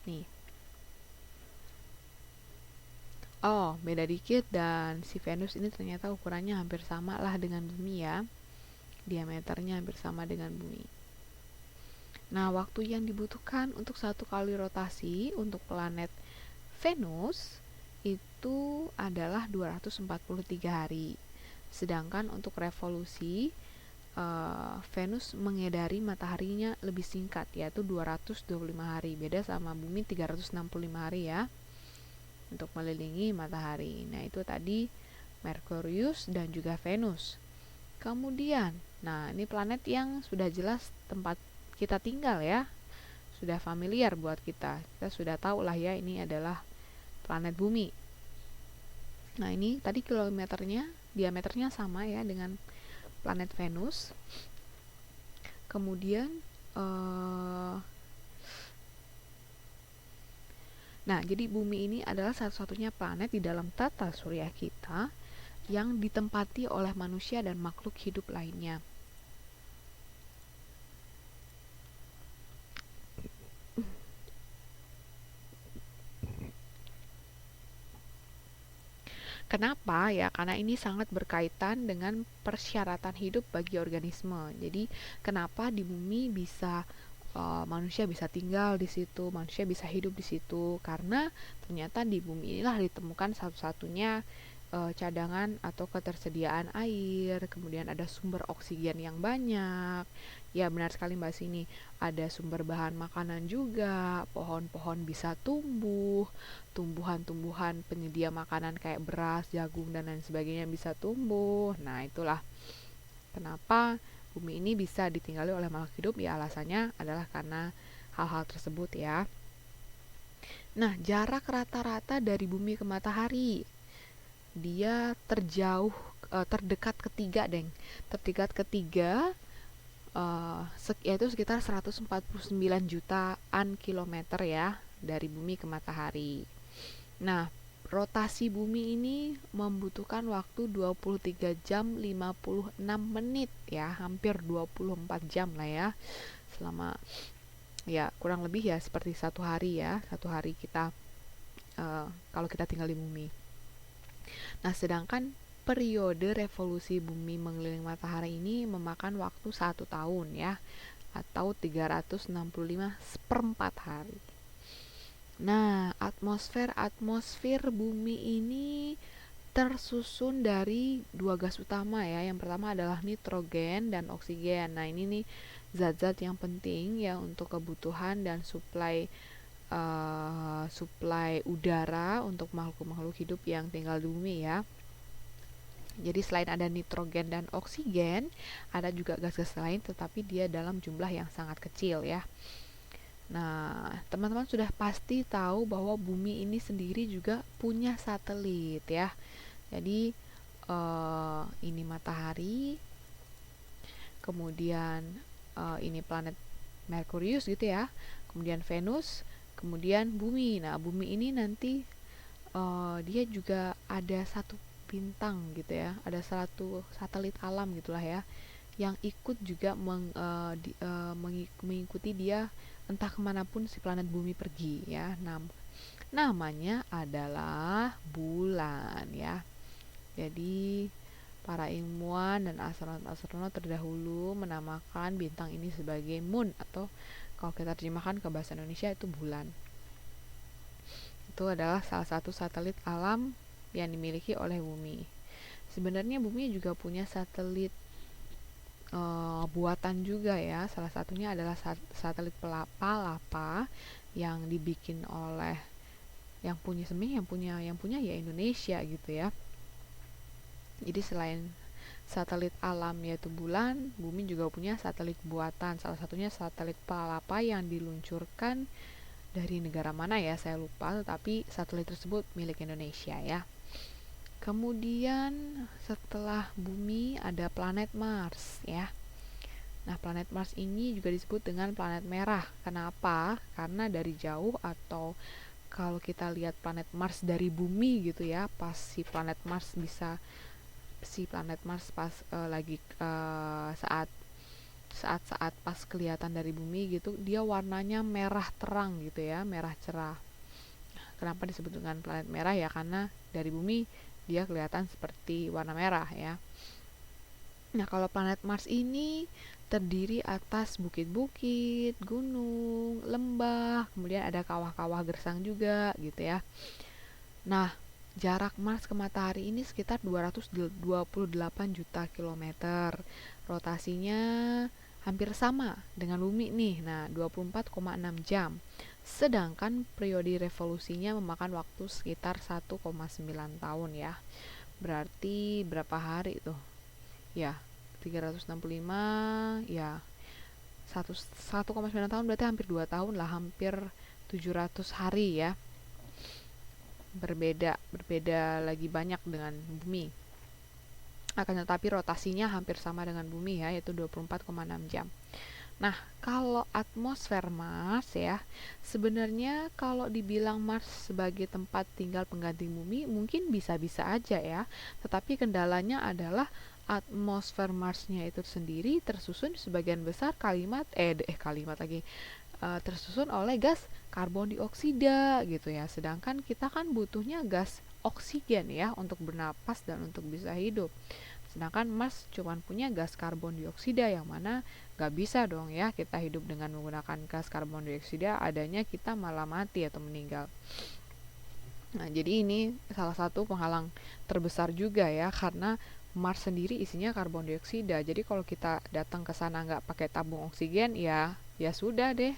Nih, beda dikit, dan si Venus ini ternyata ukurannya hampir sama lah dengan Bumi ya. Diameternya hampir sama dengan Bumi. Nah, waktu yang dibutuhkan untuk 1 kali rotasi untuk planet Venus itu adalah 243 hari. Sedangkan untuk revolusi Venus mengedari mataharinya lebih singkat, yaitu 225 hari. Beda sama Bumi 365 hari ya untuk mengelilingi matahari. Nah, itu tadi Merkurius dan juga Venus. Kemudian Nah, ini planet yang sudah jelas tempat kita tinggal ya, sudah familiar buat kita. Kita sudah tahu lah ya, ini adalah planet bumi. Nah, ini tadi diameternya sama ya dengan planet Venus. Kemudian nah, jadi bumi ini adalah satu-satunya planet di dalam tata surya kita yang ditempati oleh manusia dan makhluk hidup lainnya. Kenapa? Ya, karena ini sangat berkaitan dengan persyaratan hidup bagi organisme. Jadi, kenapa di bumi manusia bisa tinggal di situ, manusia bisa hidup di situ? Karena ternyata di bumi inilah ditemukan satu-satunya cadangan atau ketersediaan air, kemudian ada sumber oksigen yang banyak. Ya, benar sekali Mbak Sini. Ada sumber bahan makanan juga, pohon-pohon bisa tumbuh, tumbuhan-tumbuhan penyedia makanan kayak beras, jagung, dan lain sebagainya bisa tumbuh. Nah, itulah kenapa bumi ini bisa ditinggali oleh makhluk hidup, ya alasannya adalah karena hal-hal tersebut ya. Nah, jarak rata-rata dari bumi ke matahari, dia terdekat ketiga, terdekat ketiga, yaitu sekitar 149 jutaan kilometer ya dari bumi ke matahari. Nah, rotasi bumi ini membutuhkan waktu 23 jam 56 menit ya, hampir 24 jam lah ya. Selama ya kurang lebih ya seperti satu hari ya, satu hari kita kalau kita tinggal di bumi. Nah, sedangkan periode revolusi bumi mengelilingi matahari ini memakan waktu 1 tahun ya, atau 365 seperempat hari. Nah, atmosfer bumi ini tersusun dari dua gas utama ya. Yang pertama adalah nitrogen dan oksigen. Nah, ini nih zat-zat yang penting ya untuk kebutuhan dan suplai udara untuk makhluk-makhluk hidup yang tinggal di bumi ya. Jadi selain ada nitrogen dan oksigen, ada juga gas-gas lain tetapi dia dalam jumlah yang sangat kecil ya. Nah, teman-teman sudah pasti tahu bahwa bumi ini sendiri juga punya satelit ya. Jadi ini matahari, kemudian ini planet Merkurius gitu ya, kemudian Venus, kemudian bumi. Nah, bumi ini nanti dia juga ada satu bintang gitu ya, ada satu satelit alam gitulah ya, yang ikut juga mengikuti dia entah kemanapun si planet bumi pergi ya. Namanya adalah bulan ya. Jadi para ilmuwan dan astronot terdahulu menamakan bintang ini sebagai moon, atau kalau kita terjemahkan ke bahasa Indonesia itu bulan. Itu adalah salah satu satelit alam yang dimiliki oleh bumi. Sebenarnya bumi juga punya satelit buatan juga ya. Salah satunya adalah satelit Palapa yang dibikin oleh yang punya ya Indonesia gitu ya. Jadi selain satelit alam yaitu bulan, bumi juga punya satelit buatan. Salah satunya satelit Palapa yang diluncurkan dari negara mana ya saya lupa, tetapi satelit tersebut milik Indonesia ya. Kemudian setelah bumi ada planet Mars ya. Nah, planet Mars ini juga disebut dengan planet merah. Kenapa? Karena dari jauh, atau kalau kita lihat planet Mars dari bumi gitu ya, pas si planet Mars pas lagi saat pas kelihatan dari bumi gitu, dia warnanya merah terang gitu ya, merah cerah. Kenapa disebut dengan planet merah ya? Karena dari bumi dia kelihatan seperti warna merah ya. Nah, kalau planet Mars ini terdiri atas bukit-bukit, gunung, lembah, kemudian ada kawah-kawah gersang juga gitu ya. Nah, jarak Mars ke matahari ini sekitar 228 juta kilometer. Rotasinya hampir sama dengan bumi nih. Nah, 24,6 jam. Sedangkan periode revolusinya memakan waktu sekitar 1,9 tahun ya. Berarti berapa hari tuh? Ya, 365 ya 1,9 tahun, berarti hampir 2 tahun lah, hampir 700 hari ya. Berbeda lagi banyak dengan bumi. Akan tetapi rotasinya hampir sama dengan bumi ya, yaitu 24,6 jam. Nah, kalau atmosfer Mars ya, sebenarnya kalau dibilang Mars sebagai tempat tinggal pengganti bumi, mungkin bisa-bisa aja ya. Tetapi kendalanya adalah atmosfer Marsnya itu sendiri tersusun sebagian besar tersusun oleh gas karbon dioksida gitu ya. Sedangkan kita kan butuhnya gas oksigen ya untuk bernapas dan untuk bisa hidup. Sedangkan Mars cuma punya gas karbon dioksida, yang mana gak bisa dong ya kita hidup dengan menggunakan gas karbon dioksida, adanya kita malah mati atau meninggal. Nah, jadi ini salah satu penghalang terbesar juga ya, karena Mars sendiri isinya karbon dioksida. Jadi kalau kita datang ke sana nggak pakai tabung oksigen, ya sudah deh,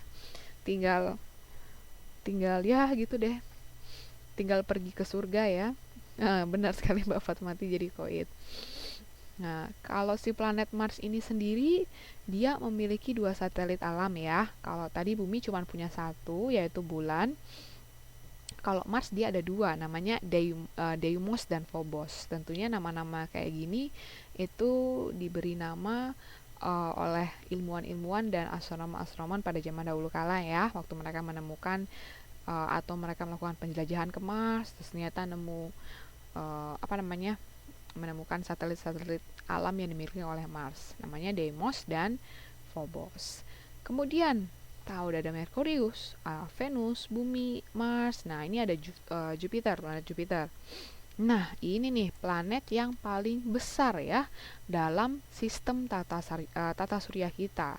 tinggal ya gitu deh, tinggal pergi ke surga ya. Benar sekali Mbak Fatmati, jadi koit. Nah, kalau si planet Mars ini sendiri, dia memiliki 2 satelit alam ya. Kalau tadi bumi cuma punya 1, yaitu bulan. Kalau Mars dia ada 2, namanya Deimos dan Phobos. Tentunya nama-nama kayak gini itu diberi nama oleh ilmuwan-ilmuwan dan astronom-astronom pada zaman dahulu kala ya, waktu mereka menemukan atau mereka melakukan penjelajahan ke Mars, terus ternyata menemukan satelit-satelit alam yang dimiliki oleh Mars, namanya Deimos dan Phobos. Kemudian tahu ada Merkurius, Venus, Bumi, Mars. Nah, ini ada Jupiter, planet Jupiter. Nah, ini nih planet yang paling besar ya dalam sistem tata surya kita.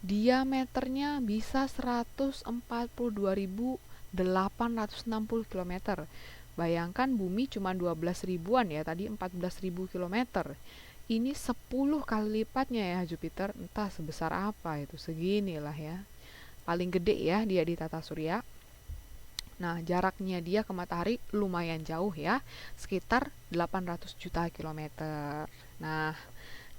Diameternya bisa 142.860 km. Bayangkan bumi cuma 12 ribuan ya, tadi 14.000 km. Ini 10 kali lipatnya ya Jupiter, entah sebesar apa itu, seginilah ya. Paling gede ya dia di tata surya. Nah, jaraknya dia ke matahari lumayan jauh ya, sekitar 800 juta kilometer. Nah,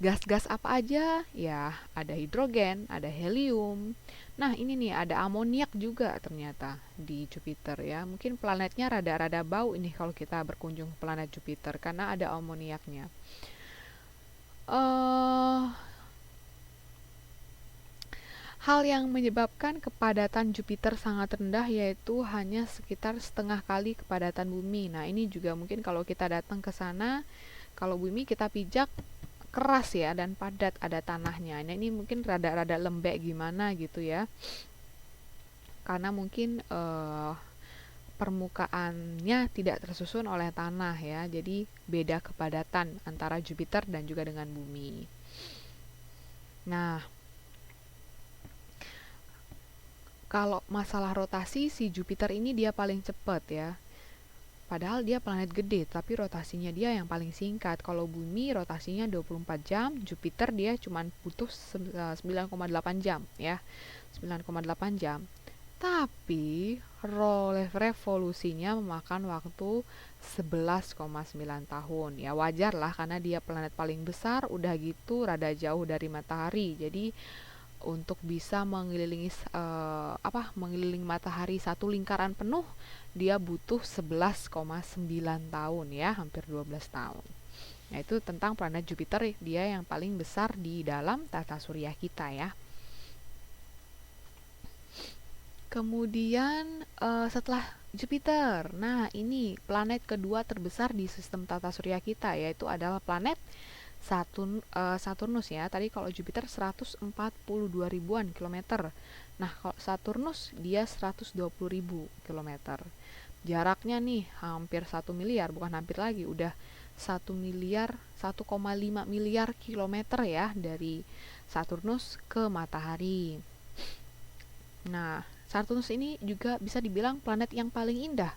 gas-gas apa aja? Ya, ada hidrogen, ada helium. Nah, ini nih ada amoniak juga ternyata di Jupiter ya. Mungkin planetnya rada-rada bau ini kalau kita berkunjung ke planet Jupiter karena ada amoniaknya. Hal yang menyebabkan kepadatan Jupiter sangat rendah yaitu hanya sekitar setengah kali kepadatan bumi. Nah, ini juga mungkin kalau kita datang ke sana, kalau bumi kita pijak keras ya dan padat, ada tanahnya. Nah, ini mungkin rada-rada lembek gimana gitu ya, karena mungkin permukaannya tidak tersusun oleh tanah ya, jadi beda kepadatan antara Jupiter dan juga dengan bumi. Nah, kalau masalah rotasi, si Jupiter ini dia paling cepat ya. Padahal dia planet gede, tapi rotasinya dia yang paling singkat. Kalau bumi rotasinya 24 jam, Jupiter dia cuma butuh 9,8 jam ya. 9,8 jam. Tapi revolusinya memakan waktu 11,9 tahun. Ya wajar lah karena dia planet paling besar, udah gitu rada jauh dari matahari. Jadi untuk bisa mengelilingi matahari satu lingkaran penuh, dia butuh 11,9 tahun ya, hampir 12 tahun. Nah, itu tentang planet Jupiter, dia yang paling besar di dalam tata surya kita ya. Kemudian setelah Jupiter, nah ini planet kedua terbesar di sistem tata surya kita, yaitu adalah planet Saturnus ya. Tadi kalau Jupiter 142 ribuan kilometer. Nah, kalau Saturnus dia 120 ribu kilometer. Jaraknya nih hampir 1 miliar, bukan hampir lagi, udah 1 miliar, 1,5 miliar kilometer ya dari Saturnus ke matahari. Nah, Saturnus ini juga bisa dibilang planet yang paling indah.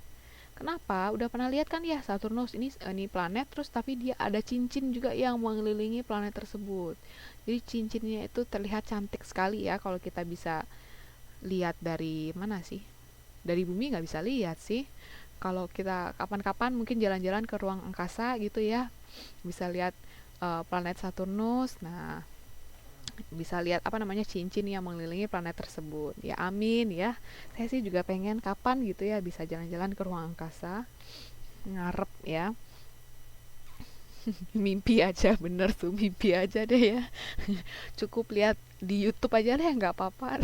Kenapa? Udah pernah lihat kan ya Saturnus ini planet, terus tapi dia ada cincin juga yang mengelilingi planet tersebut. Jadi cincinnya itu terlihat cantik sekali ya kalau kita bisa lihat dari mana sih? Dari bumi nggak bisa lihat sih. Kalau kita kapan-kapan mungkin jalan-jalan ke ruang angkasa gitu ya, bisa lihat planet Saturnus. Nah, bisa lihat apa namanya cincin yang mengelilingi planet tersebut. Ya amin ya. Saya sih juga pengen kapan gitu ya bisa jalan-jalan ke ruang angkasa. Ngarep ya. Mimpi aja, bener tuh, mimpi aja deh ya. Cukup lihat di YouTube aja deh, nggak apa-apa.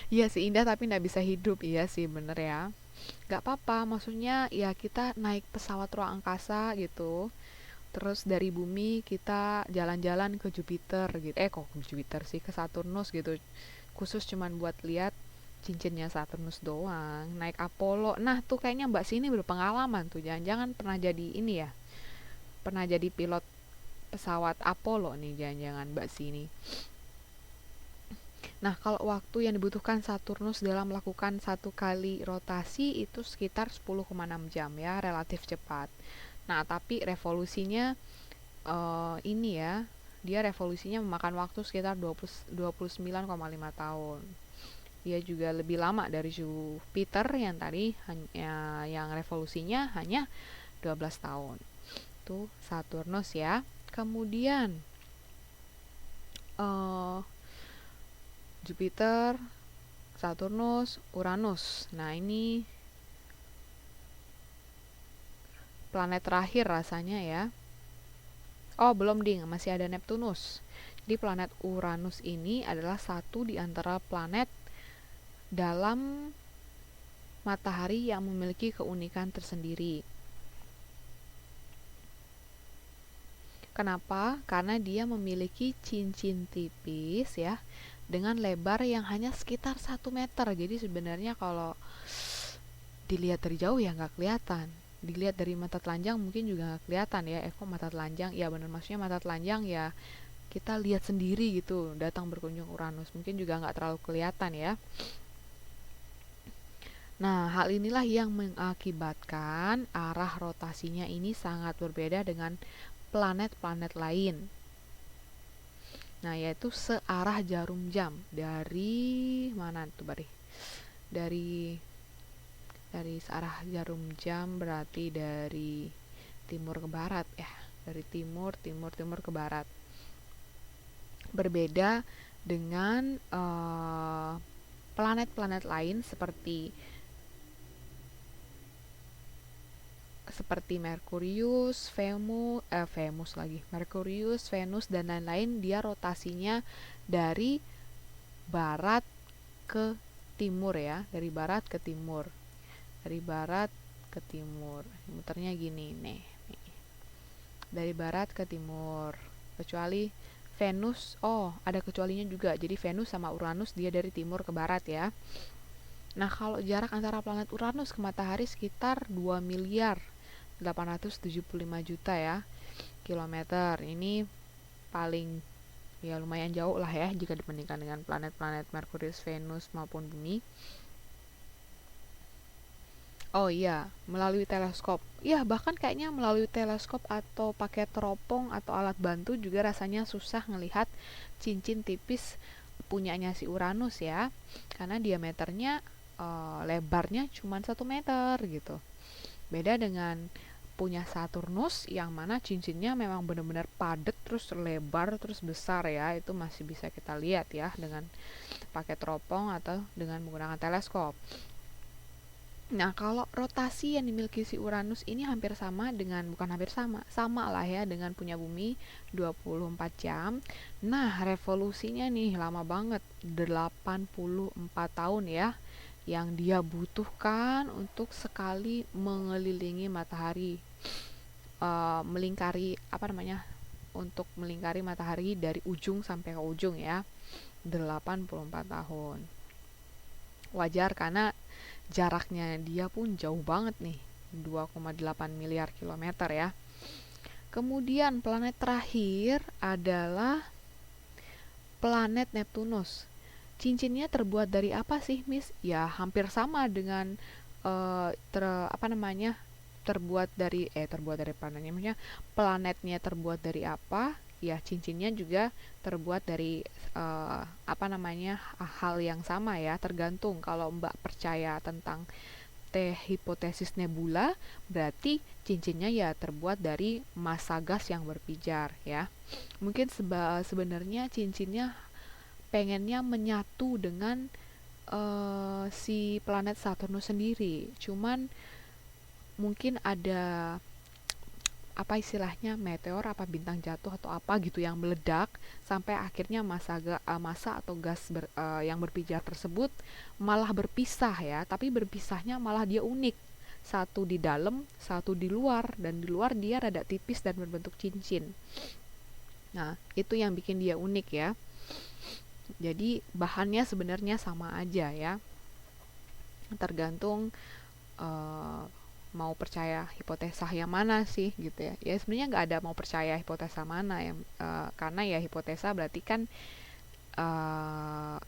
Iya sih indah tapi nggak bisa hidup, iya sih bener ya. Nggak apa-apa, maksudnya ya kita naik pesawat ruang angkasa gitu. Terus dari bumi kita jalan-jalan ke Jupiter gitu. Kok ke Jupiter sih, ke Saturnus gitu. Khusus cuman buat lihat cincinnya Saturnus doang. Naik Apollo. Nah, tuh kayaknya Mbak Sini berpengalaman tuh. Jangan-jangan pernah jadi ini ya. Pernah jadi pilot pesawat Apollo nih jangan-jangan Mbak Sini. Nah, kalau waktu yang dibutuhkan Saturnus dalam melakukan satu kali rotasi itu sekitar 10,6 jam ya, relatif cepat. Nah, tapi revolusinya ini ya, dia revolusinya memakan waktu sekitar 29,5 tahun. Dia juga lebih lama dari Jupiter yang tadi yang revolusinya hanya 12 tahun. Itu Saturnus ya. Kemudian Jupiter, Saturnus, Uranus. Nah, ini planet terakhir rasanya ya. Oh, belum ding, masih ada Neptunus. Jadi planet Uranus ini adalah satu di antara planet dalam matahari yang memiliki keunikan tersendiri. Kenapa? Karena dia memiliki cincin tipis ya, dengan lebar yang hanya sekitar 1 meter. Jadi sebenarnya kalau dilihat dari jauh ya nggak kelihatan. Dilihat dari mata telanjang mungkin juga nggak kelihatan ya. Kok mata telanjang? Ya benar, maksudnya mata telanjang ya kita lihat sendiri gitu datang berkunjung Uranus. Mungkin juga nggak terlalu kelihatan ya. Nah, hal inilah yang mengakibatkan arah rotasinya ini sangat berbeda dengan planet-planet lain. Nah, yaitu searah jarum jam. Dari mana tuh, Bari? Dari searah jarum jam berarti dari timur ke barat ya. Dari timur ke barat. Berbeda dengan planet-planet lain seperti Merkurius, Venus dan lain-lain. Dia rotasinya dari barat ke timur ya, dari barat ke timur. Muternya gini nih. Dari barat ke timur. Kecuali Venus, ada kecualinya juga. Jadi Venus sama Uranus dia dari timur ke barat ya. Nah, kalau jarak antara planet Uranus ke matahari sekitar 2.875.000.000 ya kilometer. Ini paling ya lumayan jauh lah ya jika dibandingkan dengan planet-planet Merkurius, Venus maupun Bumi. Oh iya, melalui teleskop. Ya, bahkan kayaknya melalui teleskop atau pakai teropong atau alat bantu juga rasanya susah ngelihat cincin tipis punyanya si Uranus ya. Karena diameternya lebarnya cuma 1 meter gitu. Beda dengan punya Saturnus yang mana cincinnya memang benar-benar padat terus lebar terus besar ya. Itu masih bisa kita lihat ya dengan pakai teropong atau dengan menggunakan teleskop. Nah, kalau rotasi yang dimiliki si Uranus ini sama lah ya dengan punya Bumi 24 jam. Nah, revolusinya nih lama banget, 84 tahun ya yang dia butuhkan untuk sekali mengelilingi matahari, untuk melingkari matahari dari ujung sampai ke ujung ya, 84 tahun. Wajar karena jaraknya dia pun jauh banget nih, 2,8 miliar kilometer ya. Kemudian planet terakhir adalah planet Neptunus. Cincinnya terbuat dari apa sih, Miss? Ya, hampir sama dengan terbuat dari planetnya. Maksudnya planetnya terbuat dari apa? Ya, cincinnya juga terbuat dari hal yang sama ya. Tergantung kalau Mbak percaya tentang hipotesis nebula, berarti cincinnya ya terbuat dari massa gas yang berpijar ya. Mungkin sebenarnya cincinnya pengennya menyatu dengan si planet Saturnus sendiri. Cuman mungkin ada apa istilahnya meteor apa bintang jatuh atau apa gitu yang meledak sampai akhirnya massa atau gas yang berpijar tersebut malah berpisah ya, tapi berpisahnya malah dia unik, satu di dalam satu di luar, dan di luar dia rada tipis dan berbentuk cincin. Nah itu yang bikin dia unik ya. Jadi bahannya sebenarnya sama aja ya, tergantung mau percaya hipotesa yang mana sih gitu ya. Ya sebenarnya nggak ada mau percaya hipotesa mana yang karena ya hipotesa berarti kan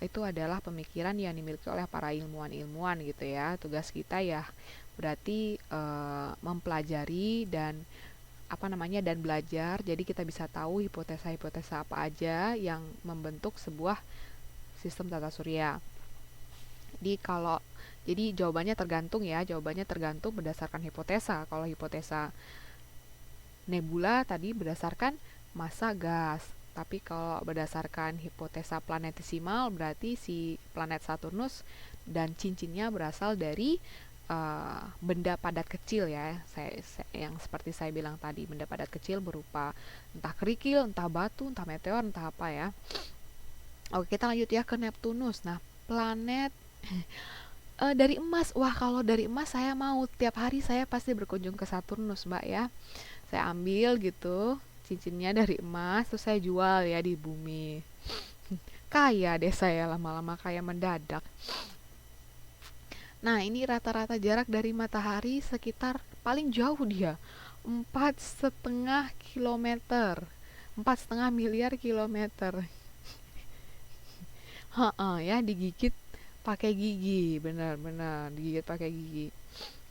itu adalah pemikiran yang dimiliki oleh para ilmuwan gitu ya. Tugas kita ya berarti mempelajari dan dan belajar, jadi kita bisa tahu hipotesa-hipotesa apa aja yang membentuk sebuah sistem tata surya. Jadi jawabannya tergantung berdasarkan hipotesa. Kalau hipotesa nebula tadi berdasarkan massa gas. Tapi kalau berdasarkan hipotesa planetesimal berarti si planet Saturnus dan cincinnya berasal dari benda padat kecil ya. Yang seperti saya bilang tadi, benda padat kecil berupa entah kerikil, entah batu, entah meteor, entah apa ya. Oke, kita lanjut ya ke Neptunus. Nah, planet dari emas. Wah, kalau dari emas saya mau tiap hari saya pasti berkunjung ke Saturnus, Mbak ya. Saya ambil gitu cincinnya dari emas, terus saya jual ya di bumi. Kaya deh saya, lama-lama kaya mendadak. Nah, ini rata-rata jarak dari matahari sekitar paling jauh dia 4,5 kilometer, 4,5 miliar kilometer. Ya digigit pakai gigi, benar-benar digigit pakai gigi.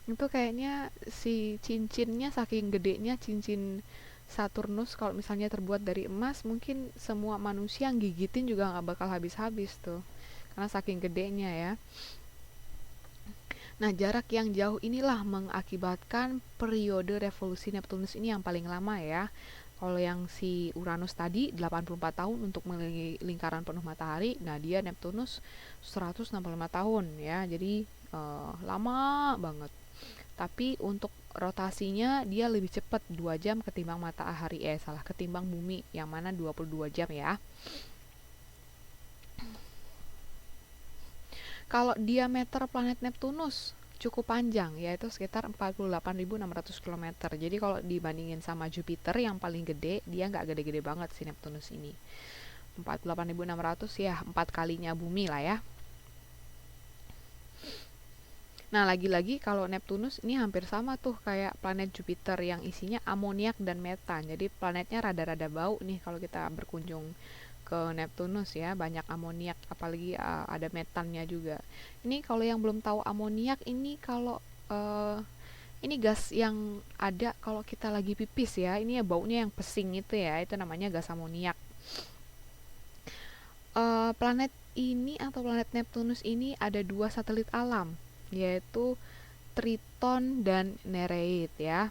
Itu kayaknya si cincinnya saking gedenya, cincin Saturnus kalau misalnya terbuat dari emas, mungkin semua manusia yang gigitin juga nggak bakal habis-habis tuh, karena saking gedenya ya. Nah, jarak yang jauh inilah mengakibatkan periode revolusi Neptunus ini yang paling lama ya. Kalau yang si Uranus tadi 84 tahun untuk mengelilingi lingkaran penuh matahari, nah dia Neptunus 165 tahun ya. Jadi lama banget. Tapi untuk rotasinya dia lebih cepat 2 jam ketimbang ketimbang bumi yang mana 22 jam ya. Kalau diameter planet Neptunus cukup panjang, yaitu sekitar 48.600 km. Jadi kalau dibandingin sama Jupiter yang paling gede, dia nggak gede-gede banget si Neptunus ini. 48.600 ya 4 kalinya bumi lah ya. Nah, lagi-lagi kalau Neptunus ini hampir sama tuh kayak planet Jupiter yang isinya amoniak dan metan. Jadi planetnya rada-rada bau nih kalau kita berkunjung ke Neptunus ya, banyak amoniak, apalagi ada metannya juga. Ini kalau yang belum tahu amoniak ini kalau ini gas yang ada kalau kita lagi pipis ya, ini ya baunya yang pesing itu ya, itu namanya gas amoniak. Planet ini atau planet Neptunus ini ada 2 satelit alam, yaitu Triton dan Nereid ya.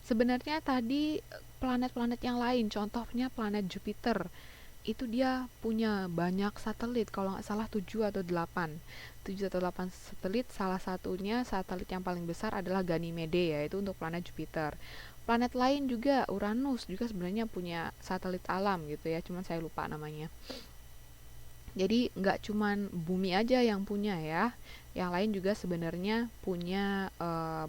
Sebenarnya tadi planet-planet yang lain, contohnya planet Jupiter, itu dia punya banyak satelit, kalau nggak salah 7 atau 8 satelit. Salah satunya satelit yang paling besar adalah Ganymede, yaitu untuk planet Jupiter. Planet lain juga, Uranus juga sebenarnya punya satelit alam gitu ya, cuman saya lupa namanya. Jadi nggak cuman bumi aja yang punya ya, yang lain juga sebenarnya punya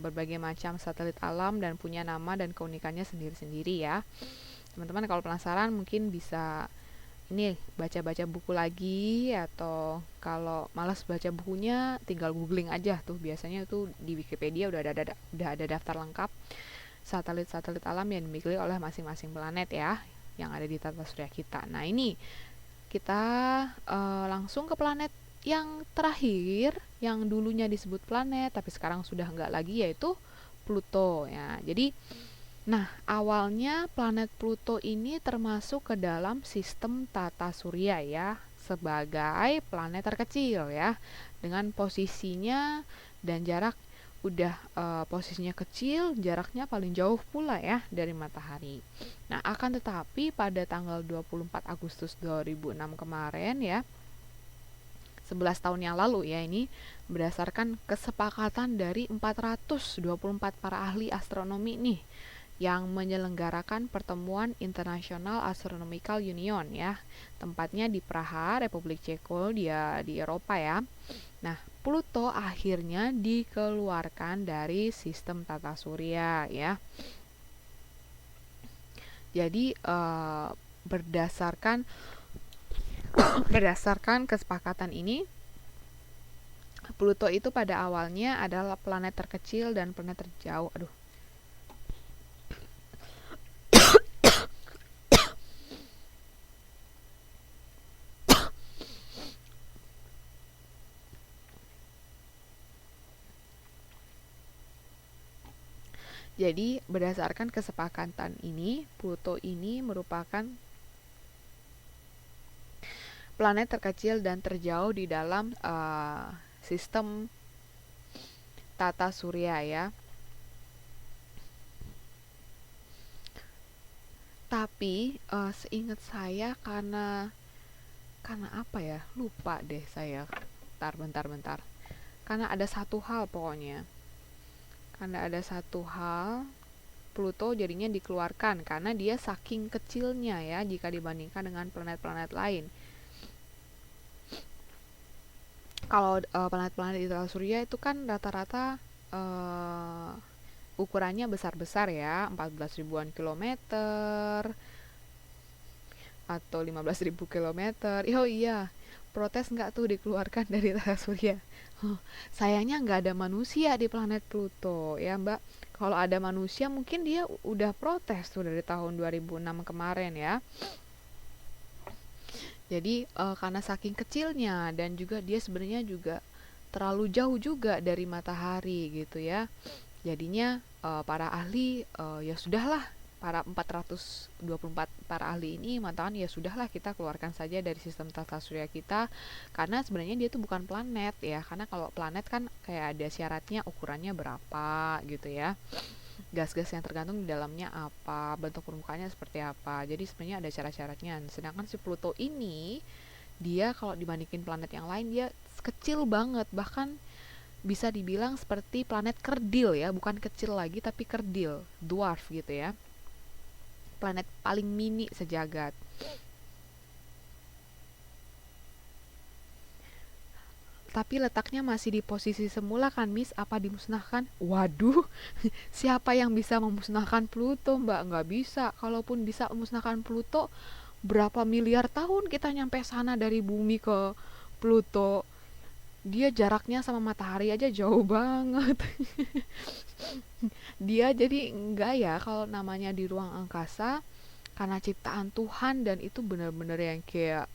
berbagai macam satelit alam dan punya nama dan keunikannya sendiri-sendiri ya. Teman-teman kalau penasaran mungkin bisa ini baca-baca buku lagi, atau kalau malas baca bukunya tinggal googling aja tuh, biasanya itu di Wikipedia udah ada daftar lengkap satelit-satelit alam yang dimiliki oleh masing-masing planet ya yang ada di tata surya kita. Nah, ini kita langsung ke planet yang terakhir yang dulunya disebut planet tapi sekarang sudah enggak lagi, yaitu Pluto ya. Jadi nah, awalnya planet Pluto ini termasuk ke dalam sistem tata surya ya, sebagai planet terkecil ya, dengan posisinya dan jarak udah posisinya kecil, jaraknya paling jauh pula ya dari matahari. Nah, akan tetapi pada tanggal 24 Agustus 2006 kemarin ya, 11 tahun yang lalu ya, ini berdasarkan kesepakatan dari 424 para ahli astronomi nih yang menyelenggarakan pertemuan International Astronomical Union ya. Tempatnya di Praha, Republik Ceko, dia di Eropa ya. Nah, Pluto akhirnya dikeluarkan dari sistem tata surya ya. Jadi berdasarkan kesepakatan ini, Pluto itu pada awalnya adalah planet terkecil dan planet terjauh. Jadi berdasarkan kesepakatan ini, Pluto ini merupakan planet terkecil dan terjauh di dalam sistem tata surya ya. Tapi seingat saya karena apa ya? Lupa deh saya. Bentar. Karena ada satu hal pokoknya. Pluto jadinya dikeluarkan karena dia saking kecilnya ya jika dibandingkan dengan planet-planet lain. Kalau planet-planet di tata surya itu kan rata-rata ukurannya besar-besar ya, 14 ribuan kilometer atau 15 ribu kilometer. Oh iya, protes nggak tuh dikeluarkan dari tata surya? Sayangnya nggak ada manusia di planet Pluto ya Mbak. Kalau ada manusia mungkin dia udah protes tuh dari tahun 2006 kemarin ya. Jadi karena saking kecilnya dan juga dia sebenarnya juga terlalu jauh juga dari matahari gitu ya. Jadinya para ahli ya sudahlah, para 424 para ahli ini mengatakan ya sudahlah kita keluarkan saja dari sistem tata surya kita karena sebenarnya dia itu bukan planet ya. Karena kalau planet kan kayak ada syaratnya ukurannya berapa gitu ya. Gas-gas yang tergantung di dalamnya apa, bentuk permukaannya seperti apa. Jadi sebenarnya ada syarat-syaratnya. Sedangkan si Pluto ini dia kalau dibandingin planet yang lain dia kecil banget, bahkan bisa dibilang seperti planet kerdil ya, bukan kecil lagi tapi kerdil, dwarf gitu ya. Planet paling mini sejagat. Tapi letaknya masih di posisi semula kan Miss, apa dimusnahkan? Waduh, siapa yang bisa memusnahkan Pluto Mbak? Nggak bisa. Kalaupun bisa memusnahkan Pluto, berapa miliar tahun kita nyampe sana dari bumi ke Pluto? Dia jaraknya sama matahari aja jauh banget. Dia jadi enggak ya kalau namanya di ruang angkasa, karena ciptaan Tuhan dan itu benar-benar yang kayak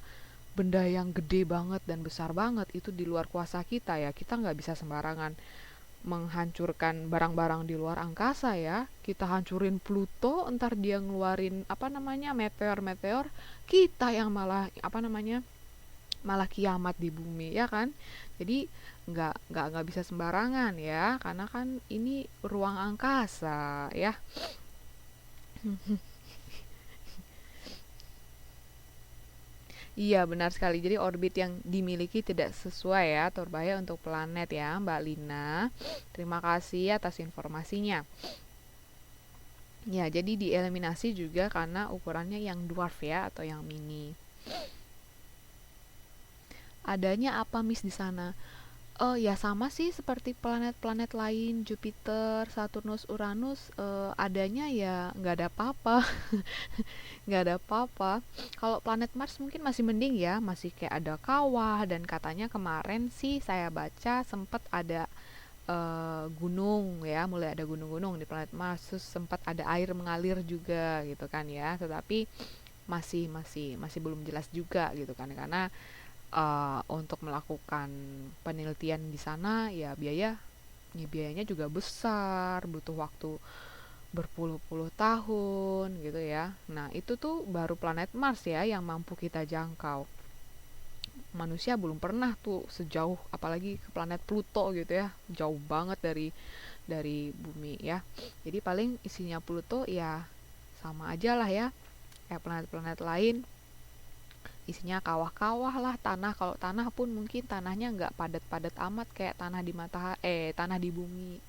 benda yang gede banget dan besar banget, itu di luar kuasa kita ya. Kita nggak bisa sembarangan menghancurkan barang-barang di luar angkasa ya. Kita hancurin Pluto, ntar dia ngeluarin apa namanya meteor-meteor, kita yang malah kiamat di bumi ya kan. Jadi nggak bisa sembarangan ya, karena kan ini ruang angkasa ya. Iya benar sekali. Jadi orbit yang dimiliki tidak sesuai ya, atau berbahaya untuk planet ya Mbak Lina. Terima kasih atas informasinya. Ya, jadi dieliminasi juga karena ukurannya yang dwarf ya, atau yang mini. Adanya apa Miss di sana? Ya sama sih seperti planet-planet lain, Jupiter, Saturnus, Uranus, adanya ya nggak ada apa-apa. Nggak ada apa-apa. Kalau planet Mars mungkin masih mending ya, masih kayak ada kawah dan katanya kemarin sih saya baca sempat ada gunung ya, mulai ada gunung-gunung di planet Mars, terus sempat ada air mengalir juga gitu kan ya. Tetapi masih belum jelas juga gitu kan, karena untuk melakukan penelitian di sana ya biayanya juga besar, butuh waktu berpuluh-puluh tahun gitu ya. Nah, itu tuh baru planet Mars ya yang mampu kita jangkau. manusia belum pernah tuh sejauh apalagi ke planet Pluto gitu ya, jauh banget dari bumi ya. Jadi paling isinya Pluto ya sama aja lah ya kayak planet-planet lain, isinya kawah-kawah lah, tanah. Kalau tanah pun mungkin tanahnya nggak padat-padat amat kayak tanah di tanah di bumi.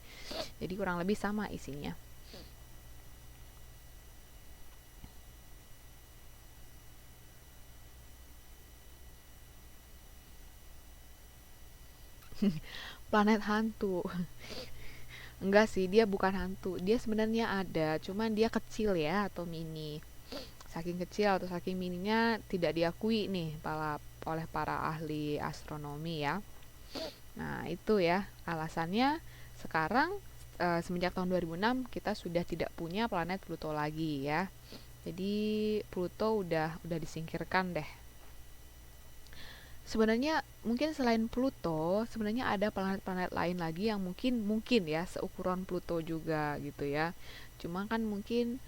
Jadi kurang lebih sama isinya. Planet hantu. Enggak sih, dia bukan hantu. Dia sebenarnya ada, cuman dia kecil ya atau mini. Saking kecil atau saking mininya tidak diakui nih oleh para ahli astronomi ya. Nah, itu ya alasannya sekarang semenjak tahun 2006 kita sudah tidak punya planet Pluto lagi ya. Jadi Pluto udah disingkirkan deh. Sebenarnya mungkin selain Pluto, sebenarnya ada planet-planet lain lagi yang mungkin mungkin ya seukuran Pluto juga gitu ya. Cuma kan mungkin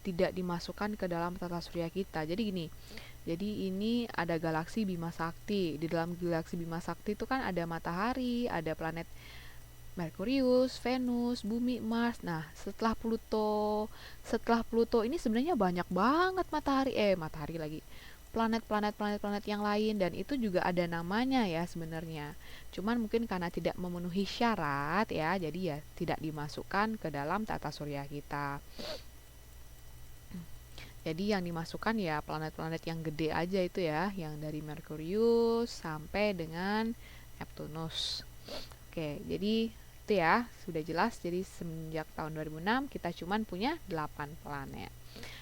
tidak dimasukkan ke dalam tata surya kita. Jadi gini, jadi ini ada galaksi Bima Sakti. Di dalam galaksi Bima Sakti itu kan ada matahari, ada planet Merkurius, Venus, Bumi, Mars. Nah, setelah Pluto ini sebenarnya banyak banget matahari lagi. Planet yang lain dan itu juga ada namanya ya sebenarnya. Cuman mungkin karena tidak memenuhi syarat ya, jadi ya tidak dimasukkan ke dalam tata surya kita. Jadi yang dimasukkan ya planet-planet yang gede aja itu ya, yang dari Merkurius sampai dengan Neptunus. Oke, jadi itu ya sudah jelas. Jadi semenjak tahun 2006 kita cuman punya 8 planet.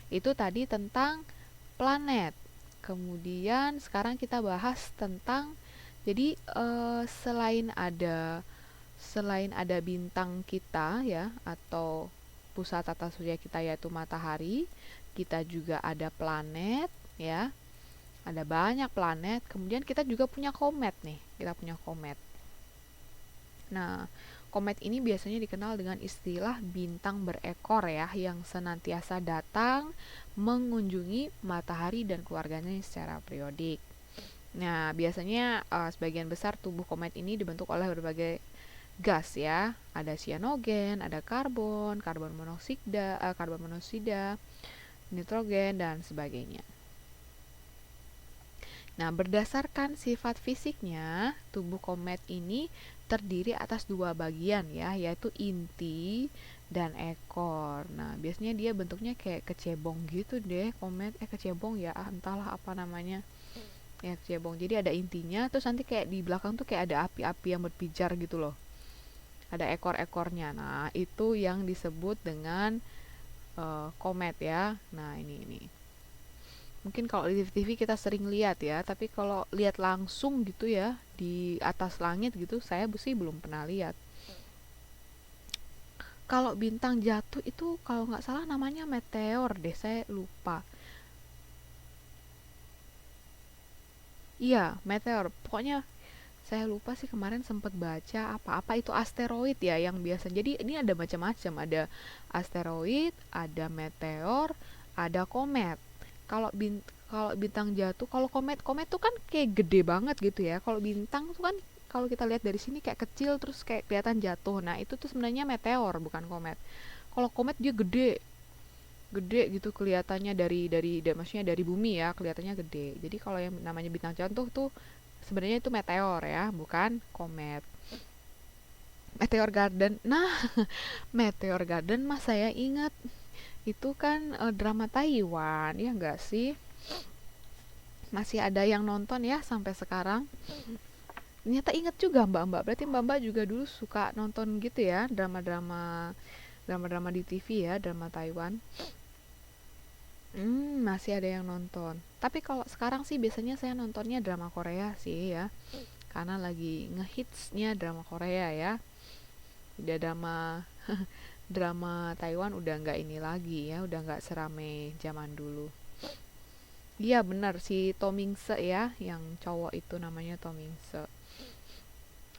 Itu tadi tentang planet. Kemudian sekarang kita bahas tentang jadi selain ada bintang kita ya atau pusat tata surya kita yaitu matahari, kita juga ada planet ya. Ada banyak planet. Kemudian kita juga punya komet nih. Kita punya komet. Nah, komet ini biasanya dikenal dengan istilah bintang berekor ya, yang senantiasa datang mengunjungi matahari dan keluarganya secara periodik. Nah, biasanya sebagian besar tubuh komet ini dibentuk oleh berbagai gas ya. Ada sianogen, ada karbon monoksida, nitrogen dan sebagainya. Nah, berdasarkan sifat fisiknya, tubuh komet ini terdiri atas dua bagian ya, yaitu inti dan ekor. Nah, biasanya dia bentuknya kayak kecebong gitu deh, komet. Kecebong ya, entahlah apa namanya. Ya, kecebong. Jadi ada intinya, terus nanti kayak di belakang tuh kayak ada api-api yang berpijar gitu loh. Ada ekor-ekornya. Nah, itu yang disebut dengan komet ya. Nah, ini. Mungkin kalau di TV kita sering lihat ya, tapi kalau lihat langsung gitu ya di atas langit gitu saya sih belum pernah lihat. Kalau bintang jatuh itu kalau nggak salah namanya meteor deh, saya lupa. Iya, meteor. Pokoknya saya lupa sih, kemarin sempat baca apa-apa itu asteroid ya yang biasa. Jadi ini ada macam-macam, ada asteroid, ada meteor, ada komet. Kalau bintang jatuh, kalau komet tuh kan kayak gede banget gitu ya. Kalau bintang tuh kan kalau kita lihat dari sini kayak kecil terus kayak kelihatan jatuh. Nah, itu tuh sebenarnya meteor bukan komet. Kalau komet dia gede, gede gitu kelihatannya maksudnya dari bumi ya, kelihatannya gede. Jadi kalau yang namanya bintang jatuh tuh sebenarnya itu meteor ya, bukan komet. Meteor Garden. Nah, Meteor Garden mas saya ingat itu kan drama Taiwan ya enggak sih? Masih ada yang nonton ya sampai sekarang. Ternyata inget juga mbak-mbak. Berarti mbak-mbak juga dulu suka nonton gitu ya drama-drama di TV ya, drama Taiwan. Masih ada yang nonton. Tapi kalau sekarang sih biasanya saya nontonnya drama Korea sih ya. Karena lagi ngehitsnya drama Korea ya. Udah drama drama Taiwan udah nggak ini lagi ya, udah nggak serame zaman dulu. Iya benar si Tomingse ya, yang cowok itu namanya Tomingse.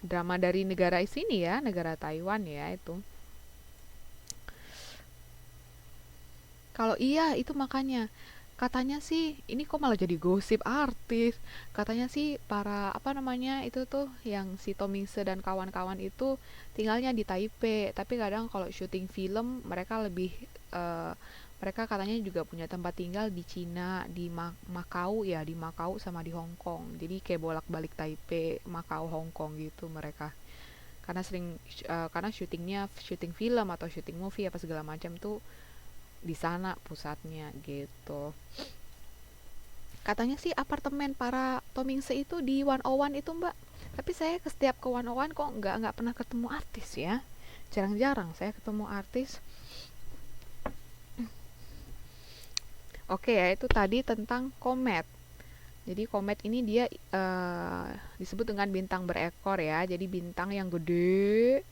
Drama dari negara sini ya, negara Taiwan ya itu. Kalau iya itu makanya Katanya sih, ini kok malah jadi gosip artis. Katanya sih para apa namanya itu tuh yang si Tomingse dan kawan-kawan itu tinggalnya di Taipei, tapi kadang kalau syuting film mereka lebih eh, mereka katanya juga punya tempat tinggal di Cina, di Makau ya, di Makau sama di Hong Kong. Jadi kayak bolak-balik Taipei, Makau, Hong Kong gitu mereka. Karena karena syuting film atau syuting movie apa segala macam tuh di sana pusatnya gitu. Katanya sih apartemen para Tomingse itu di 101 itu mbak. Tapi saya ke setiap ke 101 kok nggak pernah ketemu artis ya. Jarang-jarang saya ketemu artis. Oke ya, itu tadi tentang komet. Jadi komet ini dia disebut dengan bintang berekor ya. Jadi bintang yang gede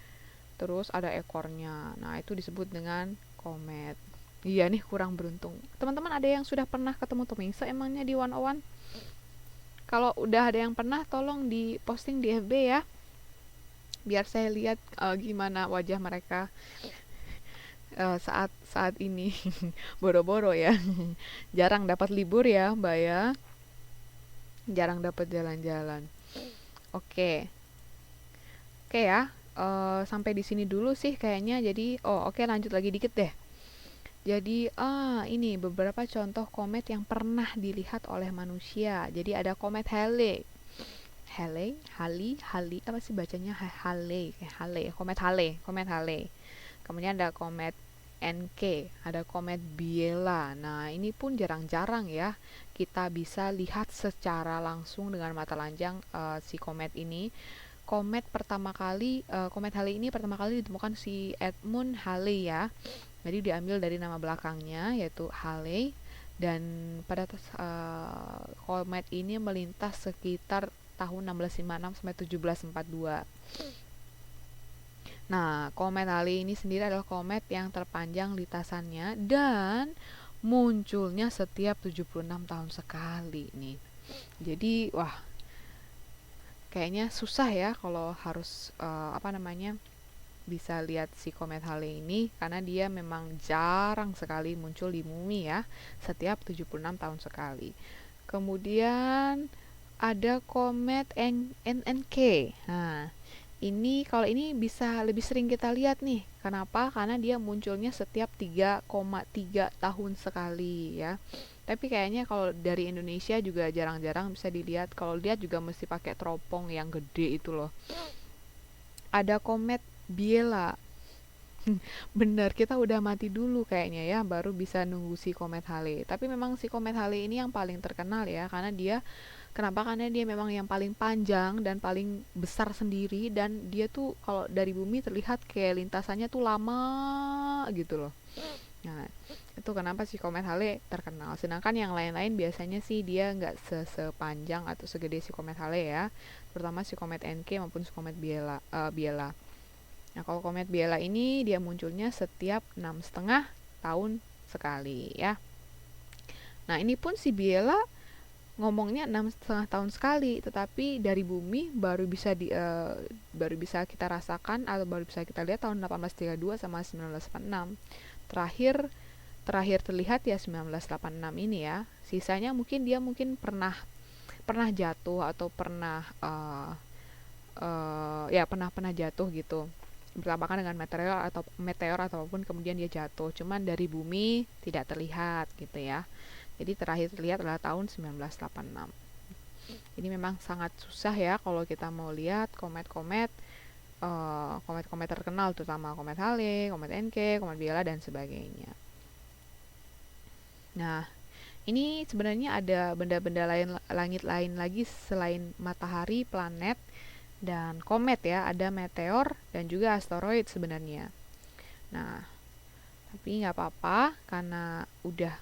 terus ada ekornya. Nah, itu disebut dengan komet. Iya nih kurang beruntung. Teman-teman ada yang sudah pernah ketemu Tomingse emangnya di 101? Kalau udah ada yang pernah tolong di posting di FB ya. Biar saya lihat gimana wajah mereka saat saat ini. Boro-boro ya. Jarang dapat libur ya, Mbak ya. Jarang dapat jalan-jalan. Oke. Oke ya. Sampai di sini dulu sih kayaknya. Jadi, oke lanjut lagi dikit deh. Jadi, ini beberapa contoh komet yang pernah dilihat oleh manusia. Jadi ada komet Halley. Halley, apa sih bacanya? Halley, komet Halley. Kemudian ada komet NK, ada komet Biela. Nah, ini pun jarang-jarang ya kita bisa lihat secara langsung dengan mata telanjang si komet ini. Komet Halley ini pertama kali ditemukan si Edmund Halley ya. Jadi diambil dari nama belakangnya yaitu Halley, dan pada komet ini melintas sekitar tahun 1656 sampai 1742. Nah, komet Halley ini sendiri adalah komet yang terpanjang lintasannya dan munculnya setiap 76 tahun sekali nih. Jadi, wah, kayaknya susah ya kalau harus bisa lihat si komet Halley ini karena dia memang jarang sekali muncul di bumi ya, setiap 76 tahun sekali. Kemudian ada komet NNK. Nah, kalau ini bisa lebih sering kita lihat nih. Kenapa? Karena dia munculnya setiap 3,3 tahun sekali ya. Tapi kayaknya kalau dari Indonesia juga jarang-jarang bisa dilihat. Kalau lihat juga mesti pakai teropong yang gede itu loh. Ada komet Biela. Bener, kita udah mati dulu kayaknya ya, baru bisa nunggu si komet Halley. Tapi memang si komet Halley ini yang paling terkenal ya, karena kenapa? Karena dia memang yang paling panjang dan paling besar sendiri, dan dia tuh kalau dari bumi terlihat kayak lintasannya tuh lama gitu loh. Nah, itu kenapa si komet Halley terkenal. Sedangkan yang lain-lain biasanya sih dia nggak sepanjang atau segede si komet Halley ya, terutama si komet NK maupun si komet Biela. Nah, kalau komet Biela ini dia munculnya setiap 6,5 tahun sekali ya. Nah, ini pun si Biela ngomongnya 6,5 tahun sekali, tetapi dari bumi baru bisa kita rasakan atau baru bisa kita lihat tahun 1832 sama 1986. Terakhir terlihat ya 1986 ini ya. Sisanya mungkin dia pernah jatuh atau pernah pernah jatuh gitu, bertabrakan dengan meteor ataupun kemudian dia jatuh, cuman dari bumi tidak terlihat gitu ya. Jadi terakhir terlihat adalah tahun 1986. Ini memang sangat susah ya kalau kita mau lihat komet-komet terkenal, terutama komet Halley, komet NK, komet Biela dan sebagainya. Nah, ini sebenarnya ada benda-benda langit lain lagi selain matahari, planet, dan komet ya. Ada meteor dan juga asteroid sebenarnya. Nah, tapi nggak apa-apa karena udah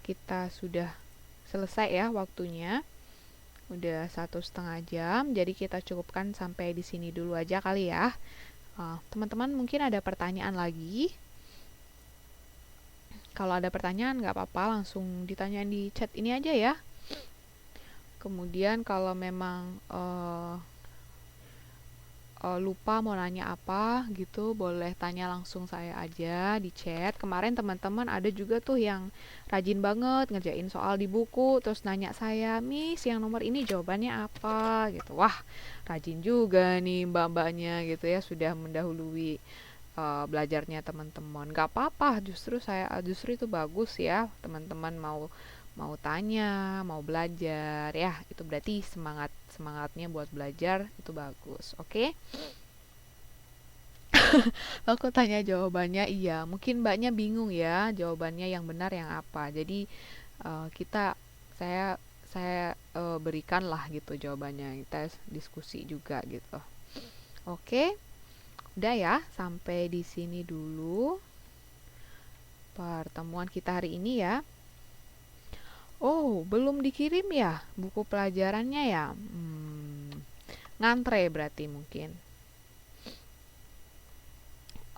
kita sudah selesai ya waktunya, udah 1,5 jam, jadi kita cukupkan sampai di sini dulu aja kali ya. Teman-teman mungkin ada pertanyaan lagi? Kalau ada pertanyaan nggak apa-apa, langsung ditanyain di chat ini aja ya. Kemudian kalau memang lupa mau nanya apa gitu, boleh tanya langsung saya aja di chat. Kemarin teman-teman ada juga tuh yang rajin banget ngerjain soal di buku, terus nanya saya, Miss yang nomor ini jawabannya apa gitu. Wah, rajin juga nih mbak-mbaknya gitu ya, sudah mendahului belajarnya teman-teman. Gak apa-apa, justru itu bagus ya, teman-teman mau mau tanya, mau belajar ya, itu berarti semangatnya buat belajar itu bagus. Oke? Aku tanya jawabannya, iya. Mungkin mbaknya bingung ya, jawabannya yang benar yang apa. Jadi eh, kita saya berikan lah gitu jawabannya. Kita diskusi juga gitu. Oke, udah ya, sampai di sini dulu pertemuan kita hari ini ya. Oh, belum dikirim ya buku pelajarannya ya? Ngantre berarti mungkin.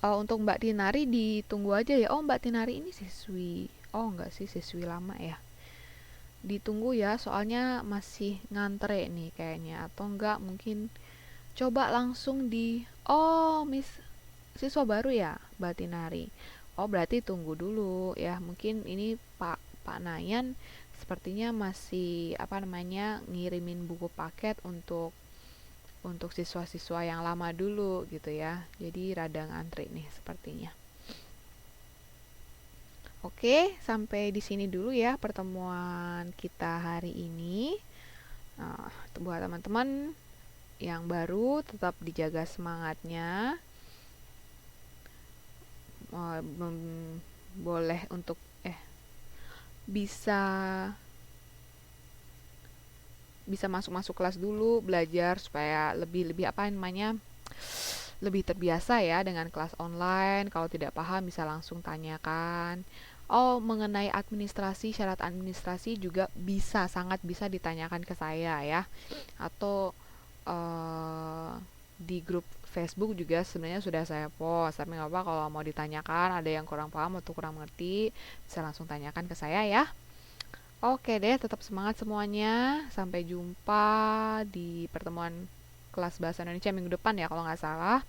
Untuk Mbak Tinari ditunggu aja ya. Oh, Mbak Tinari ini siswi. Oh, enggak sih, siswi lama ya. Ditunggu ya, soalnya masih ngantre nih kayaknya. Atau enggak mungkin coba langsung di... Oh, siswa baru ya, Mbak Tinari. Oh, berarti tunggu dulu ya. Mungkin ini Pak Nayan sepertinya masih apa namanya ngirimin buku paket untuk siswa-siswa yang lama dulu gitu ya. Jadi rada ngantri nih sepertinya. Oke, sampai di sini dulu ya pertemuan kita hari ini. Nah, buat teman-teman yang baru tetap dijaga semangatnya. Boleh untuk bisa bisa masuk-masuk kelas dulu, belajar supaya lebih apa namanya lebih terbiasa ya dengan kelas online. Kalau tidak paham bisa langsung tanyakan. Oh, mengenai administrasi, syarat administrasi juga sangat bisa ditanyakan ke saya ya. Atau di grup Facebook juga sebenarnya sudah saya post. Tapi nggak apa, kalau mau ditanyakan, ada yang kurang paham atau kurang mengerti, bisa langsung tanyakan ke saya ya. Oke deh, tetap semangat semuanya. Sampai jumpa di pertemuan kelas bahasa Indonesia minggu depan ya kalau nggak salah.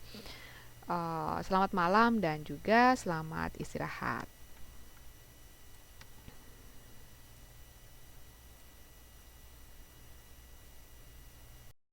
Selamat malam dan juga selamat istirahat.